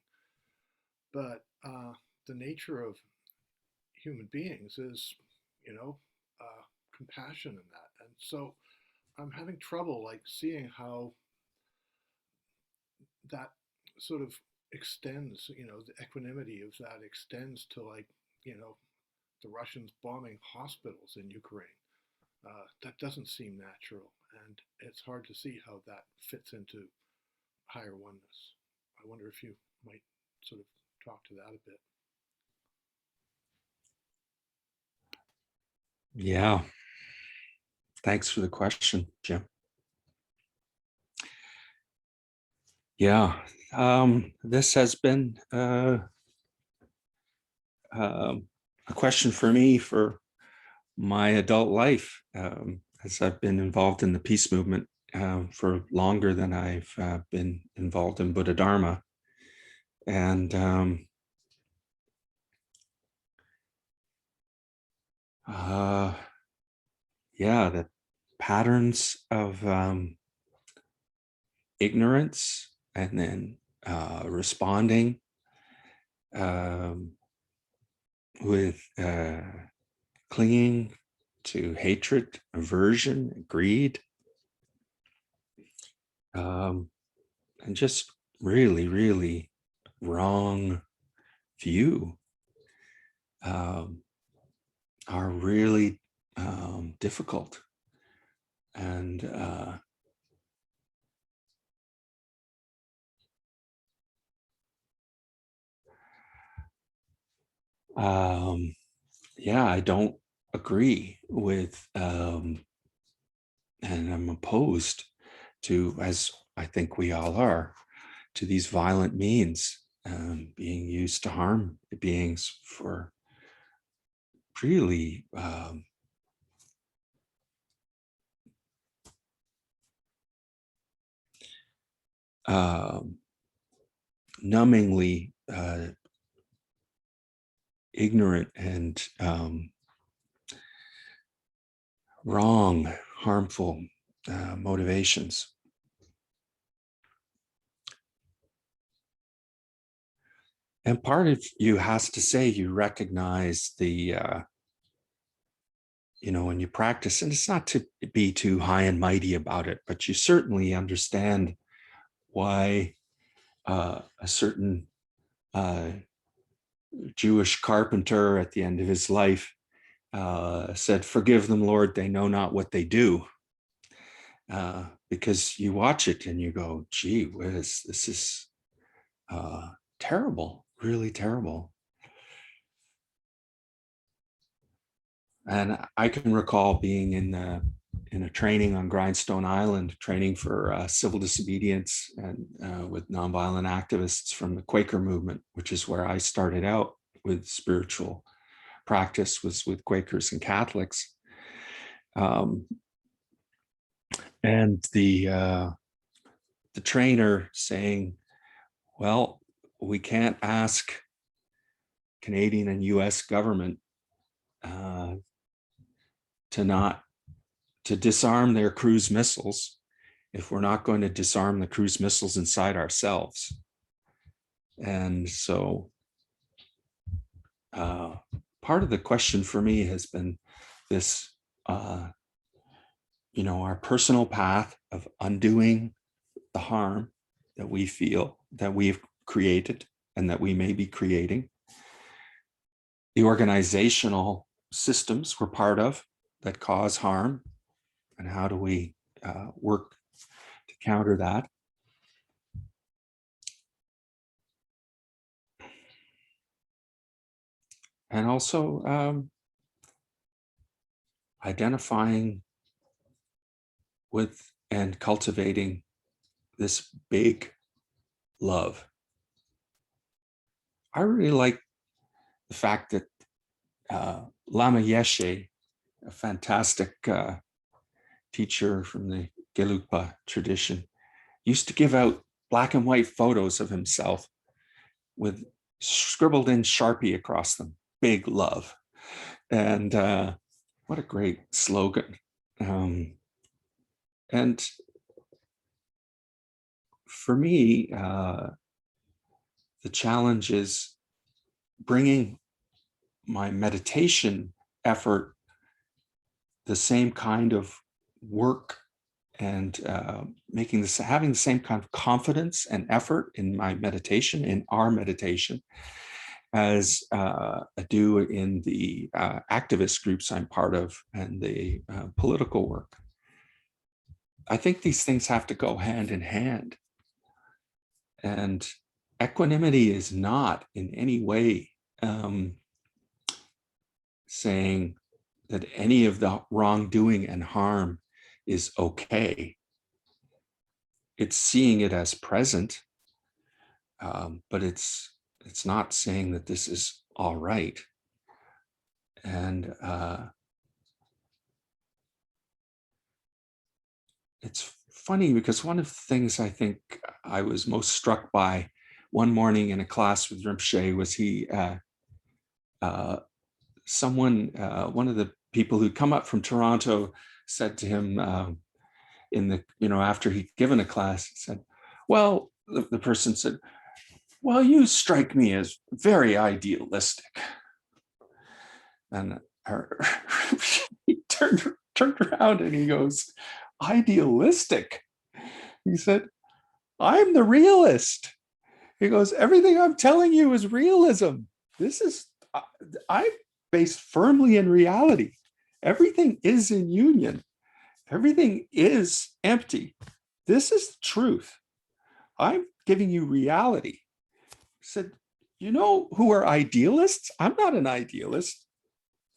but the nature of human beings is, you know, compassion in that, and so I'm having trouble like seeing how that sort of extends, you know, the equanimity of that extends to, like, you know, the Russians bombing hospitals in Ukraine. That doesn't seem natural, and it's hard to see how that fits into higher oneness. I wonder if you might sort of talk to that a bit. Yeah. Thanks for the question, Jim. Yeah, This has been a question for me for my adult life, as I've been involved in the peace movement for longer than I've been involved in Buddha Dharma. And yeah, the patterns of ignorance and then responding with clinging to hatred, aversion, greed, and just really, really wrong view are really difficult. And yeah, I don't agree with, and I'm opposed to, as I think we all are, to these violent means being used to harm beings for really numbingly ignorant and wrong, harmful motivations. And part of you has to say you recognize the, when you practice, and it's not to be too high and mighty about it, but you certainly understand why a certain Jewish carpenter at the end of his life said, "Forgive them, Lord, they know not what they do." Because you watch it and you go, gee whiz, this is terrible, really terrible. And I can recall being in a training on Grindstone Island, training for civil disobedience and with nonviolent activists from the Quaker movement, which is where I started out with spiritual practice, was with Quakers and Catholics. And the trainer saying, well, we can't ask Canadian and US government to disarm their cruise missiles if we're not going to disarm the cruise missiles inside ourselves. And so part of the question for me has been this, our personal path of undoing the harm that we feel that we've created and that we may be creating, the organizational systems we're part of that cause harm, and how do we work to counter that. And also identifying with and cultivating this big love. I really like the fact that Lama Yeshe, a fantastic teacher from the Gelugpa tradition, used to give out black and white photos of himself with scribbled in Sharpie across them, big love. And what a great slogan. And for me, the challenge is bringing my meditation effort the same kind of work and having the same kind of confidence and effort in my meditation, in our meditation, as I do in the activist groups I'm part of and the political work. I think these things have to go hand in hand. And equanimity is not in any way saying that any of the wrongdoing and harm is okay. It's seeing it as present, but it's not saying that this is all right. And it's funny because one of the things I think I was most struck by one morning in a class with Rinpoche was one of the people who'd come up from Toronto said to him after he'd given a class, he said, well, the person said, well, you strike me as very idealistic. And he turned around and he goes, idealistic? He said, I'm the realist. He goes, everything I'm telling you is realism. I'm based firmly in reality. Everything is in union. Everything is empty. This is the truth. I'm giving you reality. He said, you know who are idealists? I'm not an idealist.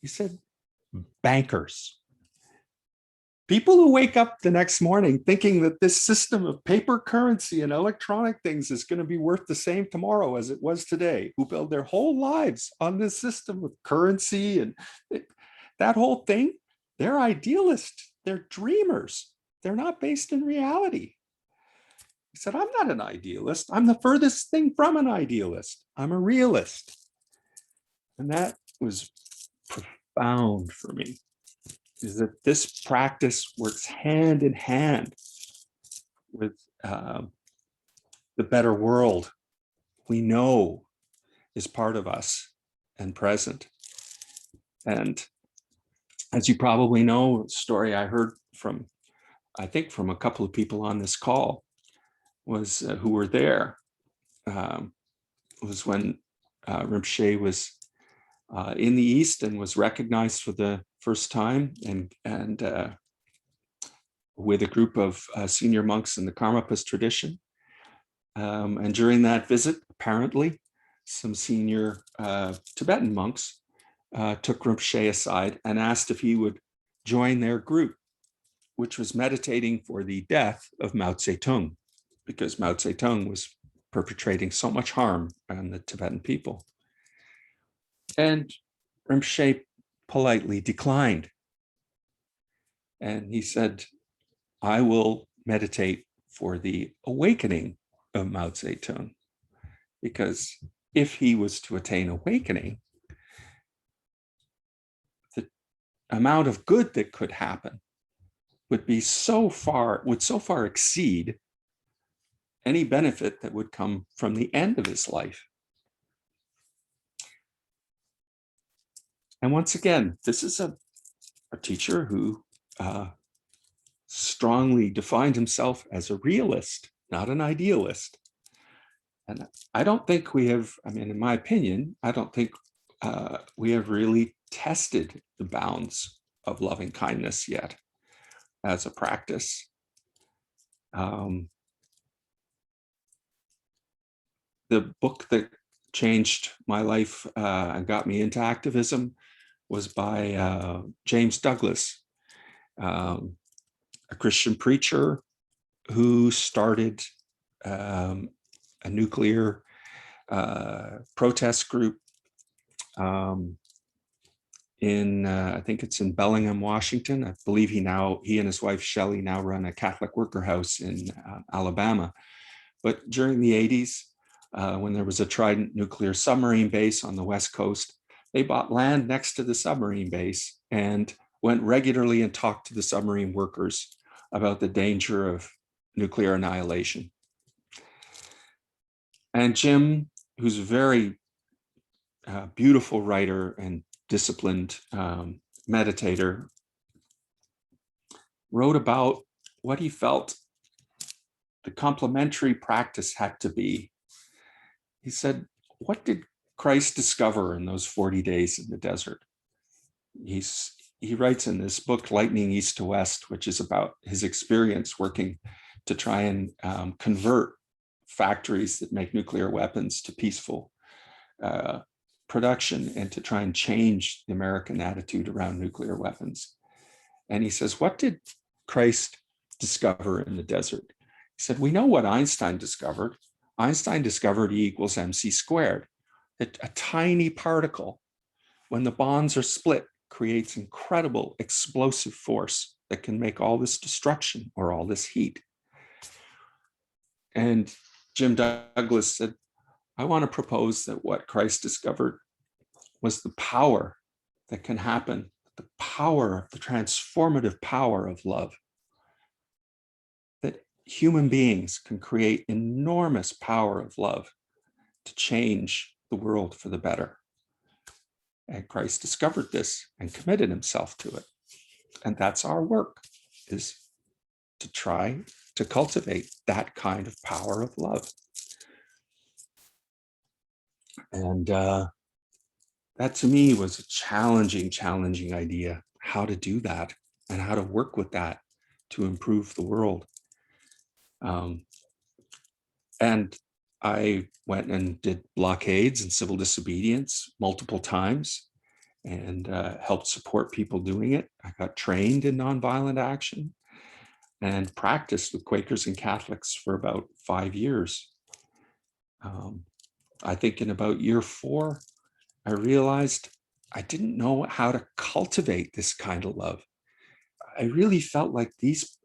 He said, bankers. People who wake up the next morning thinking that this system of paper currency and electronic things is going to be worth the same tomorrow as it was today, who build their whole lives on this system of currency and that whole thing, they're idealists. They're dreamers. They're not based in reality. He said, I'm not an idealist. I'm the furthest thing from an idealist. I'm a realist. And that was profound for me, is that this practice works hand in hand with the better world we know is part of us and present. And as you probably know, a story I heard from a couple of people on this call was who were there, was when Rinpoche was in the East and was recognized for the first time, and with a group of senior monks in the Karmapas tradition. And during that visit, apparently, some senior Tibetan monks took Rinpoche aside and asked if he would join their group, which was meditating for the death of Mao Zedong, because Mao Zedong was perpetrating so much harm on the Tibetan people. And Rinpoche politely declined. And he said, I will meditate for the awakening of Mao Zedong, because if he was to attain awakening, the amount of good that could happen would so far exceed any benefit that would come from the end of his life. And once again, this is a teacher who strongly defined himself as a realist, not an idealist. And I don't think we have, in my opinion, I don't think we have really tested the bounds of loving kindness yet as a practice. The book that changed my life and got me into activism was by James Douglas, a Christian preacher who started a nuclear protest group in, I think it's in Bellingham, Washington. I believe he and his wife Shelley now run a Catholic worker house in Alabama. But during the 80s, when there was a Trident nuclear submarine base on the West Coast, they bought land next to the submarine base and went regularly and talked to the submarine workers about the danger of nuclear annihilation. And Jim, who's a very beautiful writer and disciplined meditator, wrote about what he felt the complementary practice had to be. He said, what did Christ discover in those 40 days in the desert? He writes in this book, Lightning East to West, which is about his experience working to try and convert factories that make nuclear weapons to peaceful production and to try and change the American attitude around nuclear weapons. And he says, what did Christ discover in the desert? He said, we know what Einstein discovered. Einstein discovered E equals mc squared, that a tiny particle, when the bonds are split, creates incredible explosive force that can make all this destruction or all this heat. And Jim Douglas said, I want to propose that what Christ discovered was the power that can happen, the power, the transformative power of love. That human beings can create enormous power of love to change the world for the better. And Christ discovered this and committed himself to it. And that's our work, is to try to cultivate that kind of power of love. And that to me was a challenging idea, how to do that and how to work with that to improve the world. And I went and did blockades and civil disobedience multiple times and helped support people doing it. I got trained in nonviolent action and practiced with Quakers and Catholics for about 5 years. I think in about year 4, I realized I didn't know how to cultivate this kind of love. I really felt like these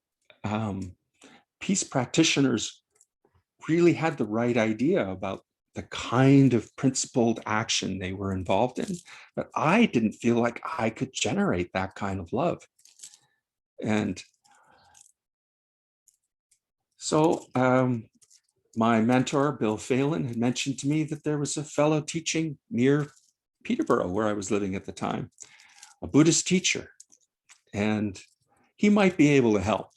peace practitioners really had the right idea about the kind of principled action they were involved in, but I didn't feel like I could generate that kind of love. And so my mentor, Bill Phelan, had mentioned to me that there was a fellow teaching near Peterborough, where I was living at the time, a Buddhist teacher, and he might be able to help.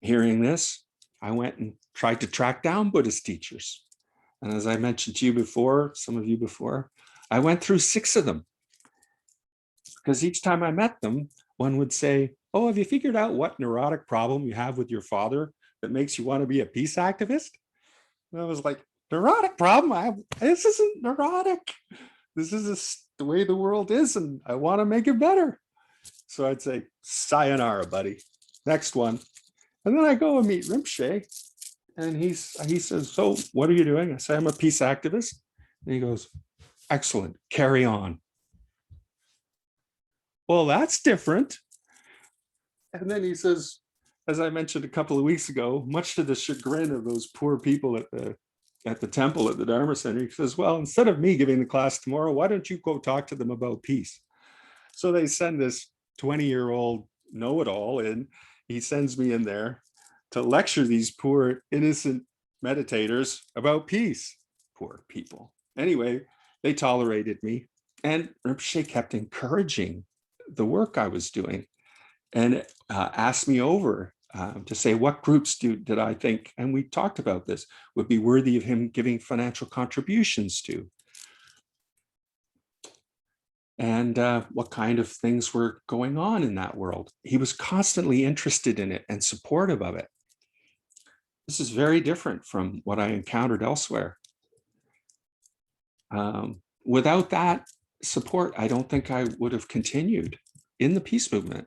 Hearing this, I went and tried to track down Buddhist teachers. And as I mentioned to you before, some of you before, I went through 6 of them. Because each time I met them, one would say, oh, have you figured out what neurotic problem you have with your father that makes you want to be a peace activist? And I was like, neurotic problem? This isn't neurotic. This is the way the world is, and I want to make it better. So I'd say, sayonara, buddy. Next one. And then I go and meet Rinpoche, and he says, so what are you doing? I say, I'm a peace activist. And he goes, excellent, carry on. Well, that's different. And then he says, as I mentioned a couple of weeks ago, much to the chagrin of those poor people at the temple at the Dharma Center, he says, well, instead of me giving the class tomorrow, why don't you go talk to them about peace? So they send this 20-year-old know-it-all in. He sends me in there to lecture these poor innocent meditators about peace. Poor people. Anyway, they tolerated me, and Rinpoche kept encouraging the work I was doing and asked me over to say what groups did I think, and we talked about this, would be worthy of him giving financial contributions to. And what kind of things were going on in that world. He was constantly interested in it and supportive of it. This is very different from what I encountered elsewhere. Without that support, I don't think I would have continued in the peace movement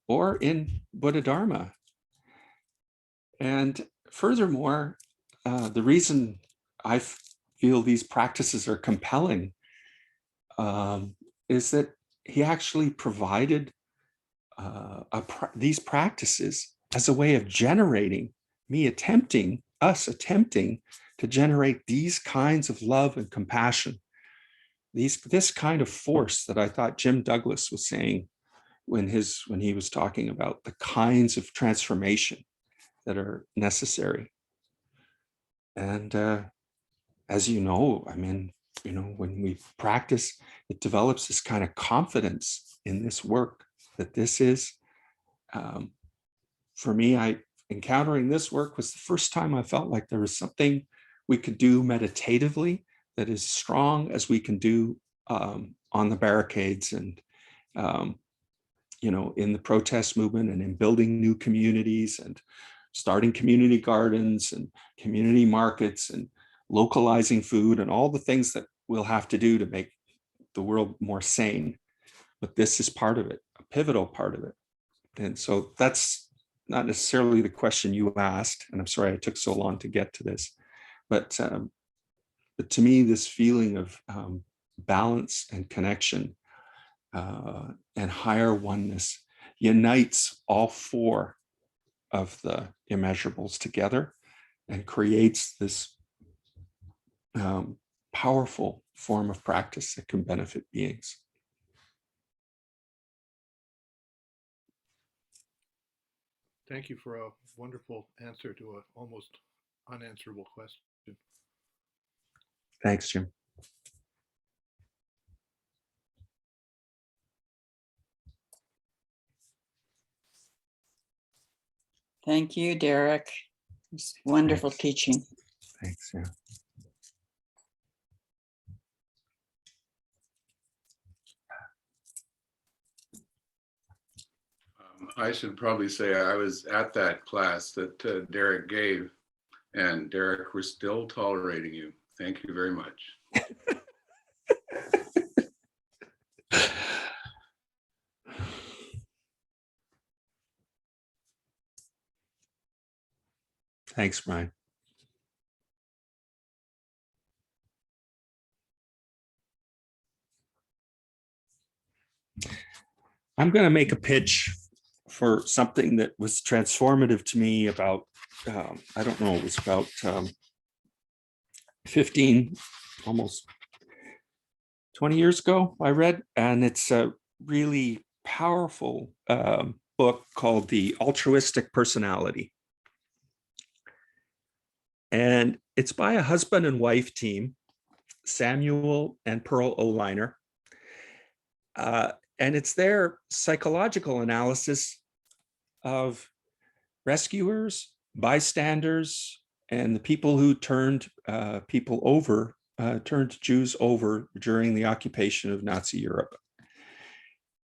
or in Buddha Dharma. And furthermore, the reason I feel these practices are compelling is that he actually provided these practices as a way of generating us attempting to generate these kinds of love and compassion, this kind of force that I thought Jim Douglas was saying when he was talking about the kinds of transformation that are necessary. And as you know, I mean, when we practice, it develops this kind of confidence in this work that this is, for me, encountering this work was the first time I felt like there was something we could do meditatively that is strong as we can do on the barricades and, in the protest movement and in building new communities and starting community gardens and community markets and localizing food and all the things that we'll have to do to make the world more sane. But this is part of it, a pivotal part of it. And so that's not necessarily the question you asked, and I'm sorry I took so long to get to this, but to me, this feeling of balance and connection and higher oneness unites all four of the immeasurables together and creates this powerful form of practice that can benefit beings. Thank you for a wonderful answer to an almost unanswerable question. Thanks, Jim. Thank you, Derek. It's wonderful Thanks. teaching. Thanks, yeah. I should probably say I was at that class that Derek gave, and Derek, we're still tolerating you. Thank you very much. Thanks, Brian. I'm going to make a pitch for something that was transformative to me about, I don't know, it was about 15, almost 20 years ago, I read, and it's a really powerful book called The Altruistic Personality. And it's by a husband and wife team, Samuel and Pearl O'Liner. And it's their psychological analysis of rescuers, bystanders, and the people who turned turned Jews over during the occupation of Nazi Europe.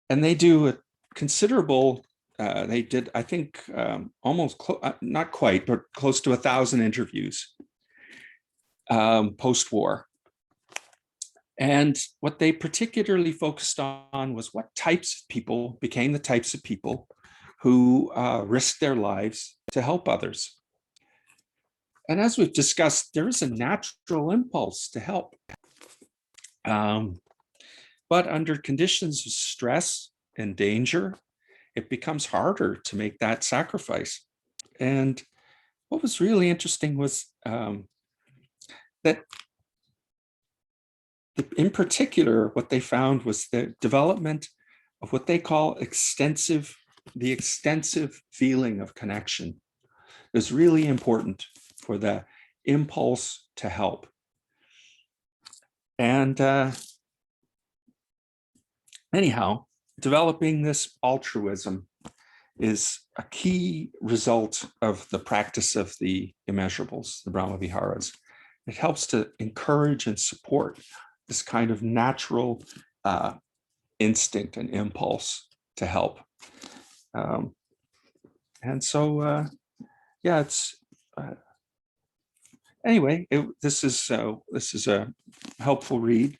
And they do a considerable, they did, I think, almost, not quite, but close to 1,000 interviews post-war. And what they particularly focused on was what types of people became the types of people who risked their lives to help others. And as we've discussed, there is a natural impulse to help. But under conditions of stress and danger, it becomes harder to make that sacrifice. And what was really interesting was that in particular, what they found was the development of what they call the extensive feeling of connection is really important for the impulse to help. And anyhow, developing this altruism is a key result of the practice of the immeasurables, the Brahma Viharas. It helps to encourage and support this kind of natural instinct and impulse to help. And so, yeah, it's anyway. This is a helpful read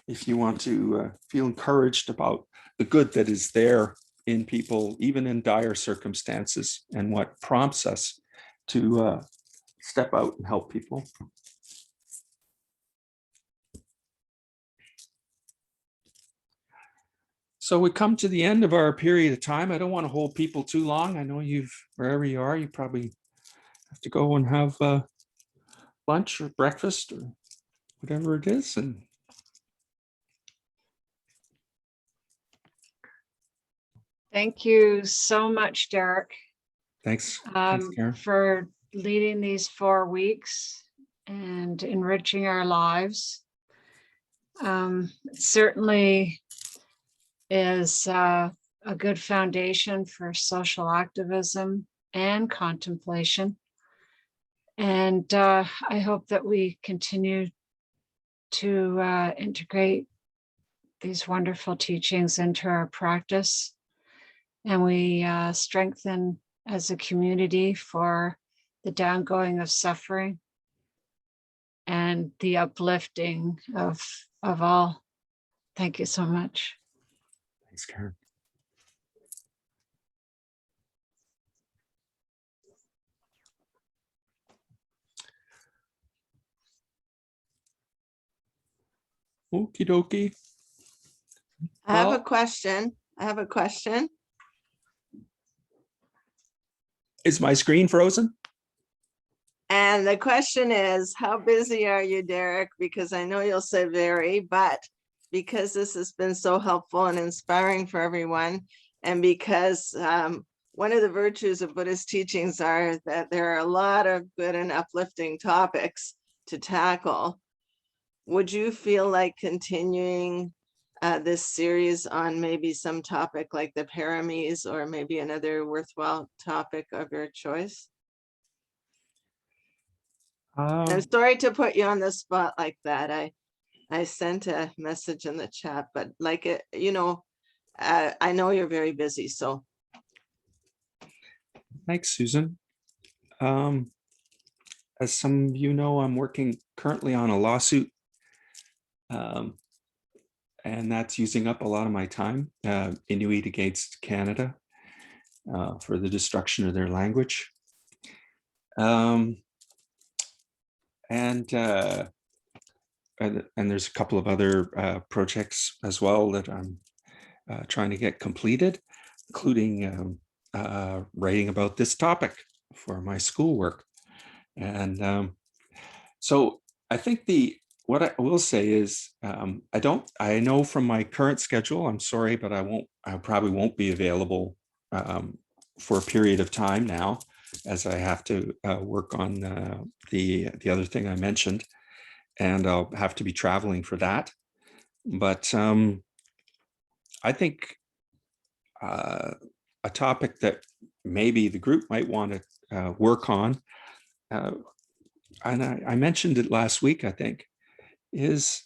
if you want to feel encouraged about the good that is there in people, even in dire circumstances, and what prompts us to step out and help people. So we come to the end of our period of time. I don't want to hold people too long. I know wherever you are, you probably have to go and have lunch or breakfast or whatever it is. And Thank you so much, Derek, thanks, Karen. for leading these 4 weeks and enriching our lives. It certainly is a good foundation for social activism and contemplation. And I hope that we continue to integrate these wonderful teachings into our practice. And we strengthen as a community for the downgoing of suffering and the uplifting of all. Thank you so much. Thanks, Karen. Okie dokie. I have a Well- question. I have a question. Is my screen frozen? And the question is, how busy are you, Derek? Because I know you'll say very, but because this has been so helpful and inspiring for everyone, and because one of the virtues of Buddhist teachings are that there are a lot of good and uplifting topics to tackle, would you feel like continuing this series on maybe some topic like the paramis, or maybe another worthwhile topic of your choice? I'm sorry to put you on the spot like that. I sent a message in the chat, but like it, I know you're very busy, so. Thanks, Susan. As some of you know, I'm working currently on a lawsuit, and that's using up a lot of my time, Inuit against Canada, for the destruction of their language. And there's a couple of other projects as well that I'm trying to get completed, including writing about this topic for my schoolwork. And so I think what I will say is, I know from my current schedule, I'm sorry, but I probably won't be available for a period of time now, as I have to work on the other thing I mentioned, and I'll have to be traveling for that. But I think a topic that maybe the group might want to work on, and I mentioned it last week, I think, is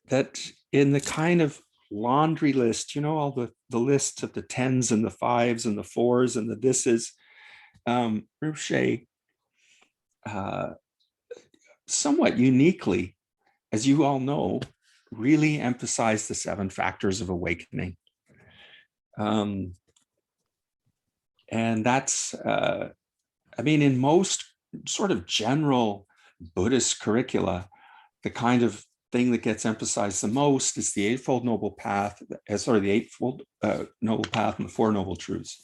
that in the kind of laundry list, all the lists of the 10s and the 5s and the 4s and the thises, Rinpoche somewhat uniquely, as you all know, really emphasized the 7 factors of awakening. And that's, in most sort of general Buddhist curricula, the kind of thing that gets emphasized the most is the Eightfold Noble Path, the Eightfold Noble Path and the Four Noble Truths.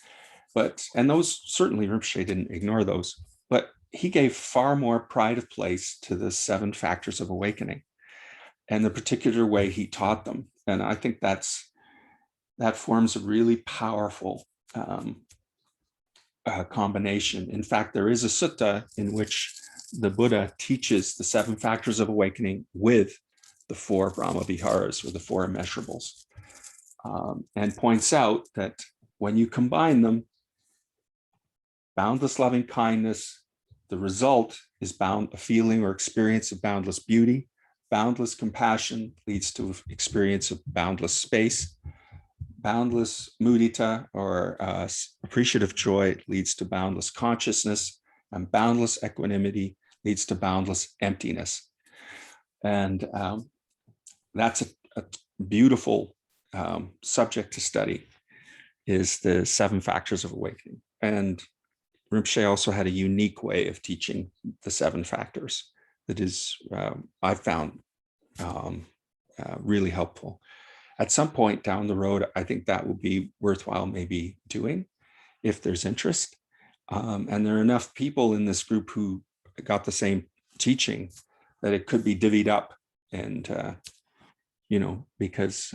And those, certainly Rinpoche didn't ignore those, but he gave far more pride of place to the 7 factors of awakening and the particular way he taught them. And I think that forms a really powerful combination. In fact, there is a sutta in which the Buddha teaches the 7 factors of awakening with the 4 Brahma Viharas, or the 4 Immeasurables, and points out that when you combine them, boundless loving kindness, the result is a feeling or experience of boundless beauty. Boundless compassion leads to experience of boundless space. Boundless mudita, or appreciative joy, leads to boundless consciousness, and boundless equanimity leads to boundless emptiness. And that's a beautiful subject to study, is the 7 factors of awakening. And Rinpoche also had a unique way of teaching the 7 factors that is, I found really helpful. At some point down the road, I think that will be worthwhile maybe doing, if there's interest. And there are enough people in this group who got the same teaching that it could be divvied up. And, because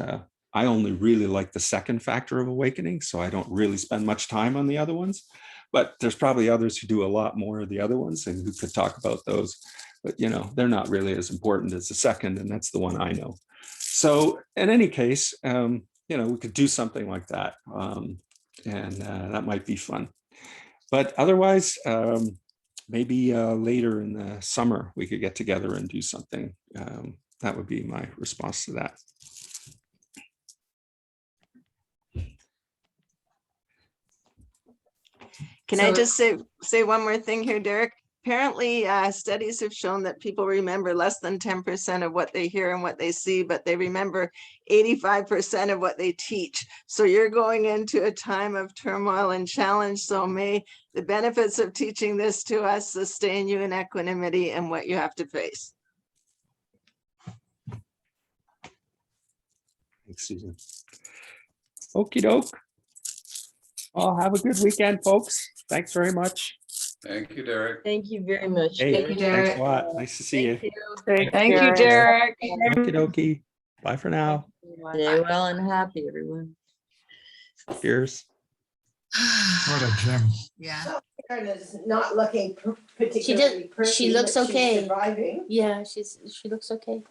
I only really like the 2nd factor of awakening, so I don't really spend much time on the other ones. But there's probably others who do a lot more of the other ones and who could talk about those. But, they're not really as important as the 2nd, and that's the one I know. So in any case, we could do something like that, and that might be fun. But otherwise, maybe later in the summer, we could get together and do something. That would be my response to that. Can I just say one more thing here, Derek? Apparently, studies have shown that people remember less than 10% of what they hear and what they see, but they remember 85% of what they teach. So you're going into a time of turmoil and challenge. So may the benefits of teaching this to us sustain you in equanimity and what you have to face. Thanks, Susan. Okie doke. Well, have a good weekend, folks. Thanks very much. Thank you, Derek. Thank you very much. Hey, Thank you, thanks Derek. a lot. Nice to see you. Thank you, Derek. Okie dokie. Bye for now. Stay well and happy, everyone. Cheers. What a gem. Yeah. Karen is not looking particularly She pretty, looks but she's okay. surviving. Yeah, she looks okay.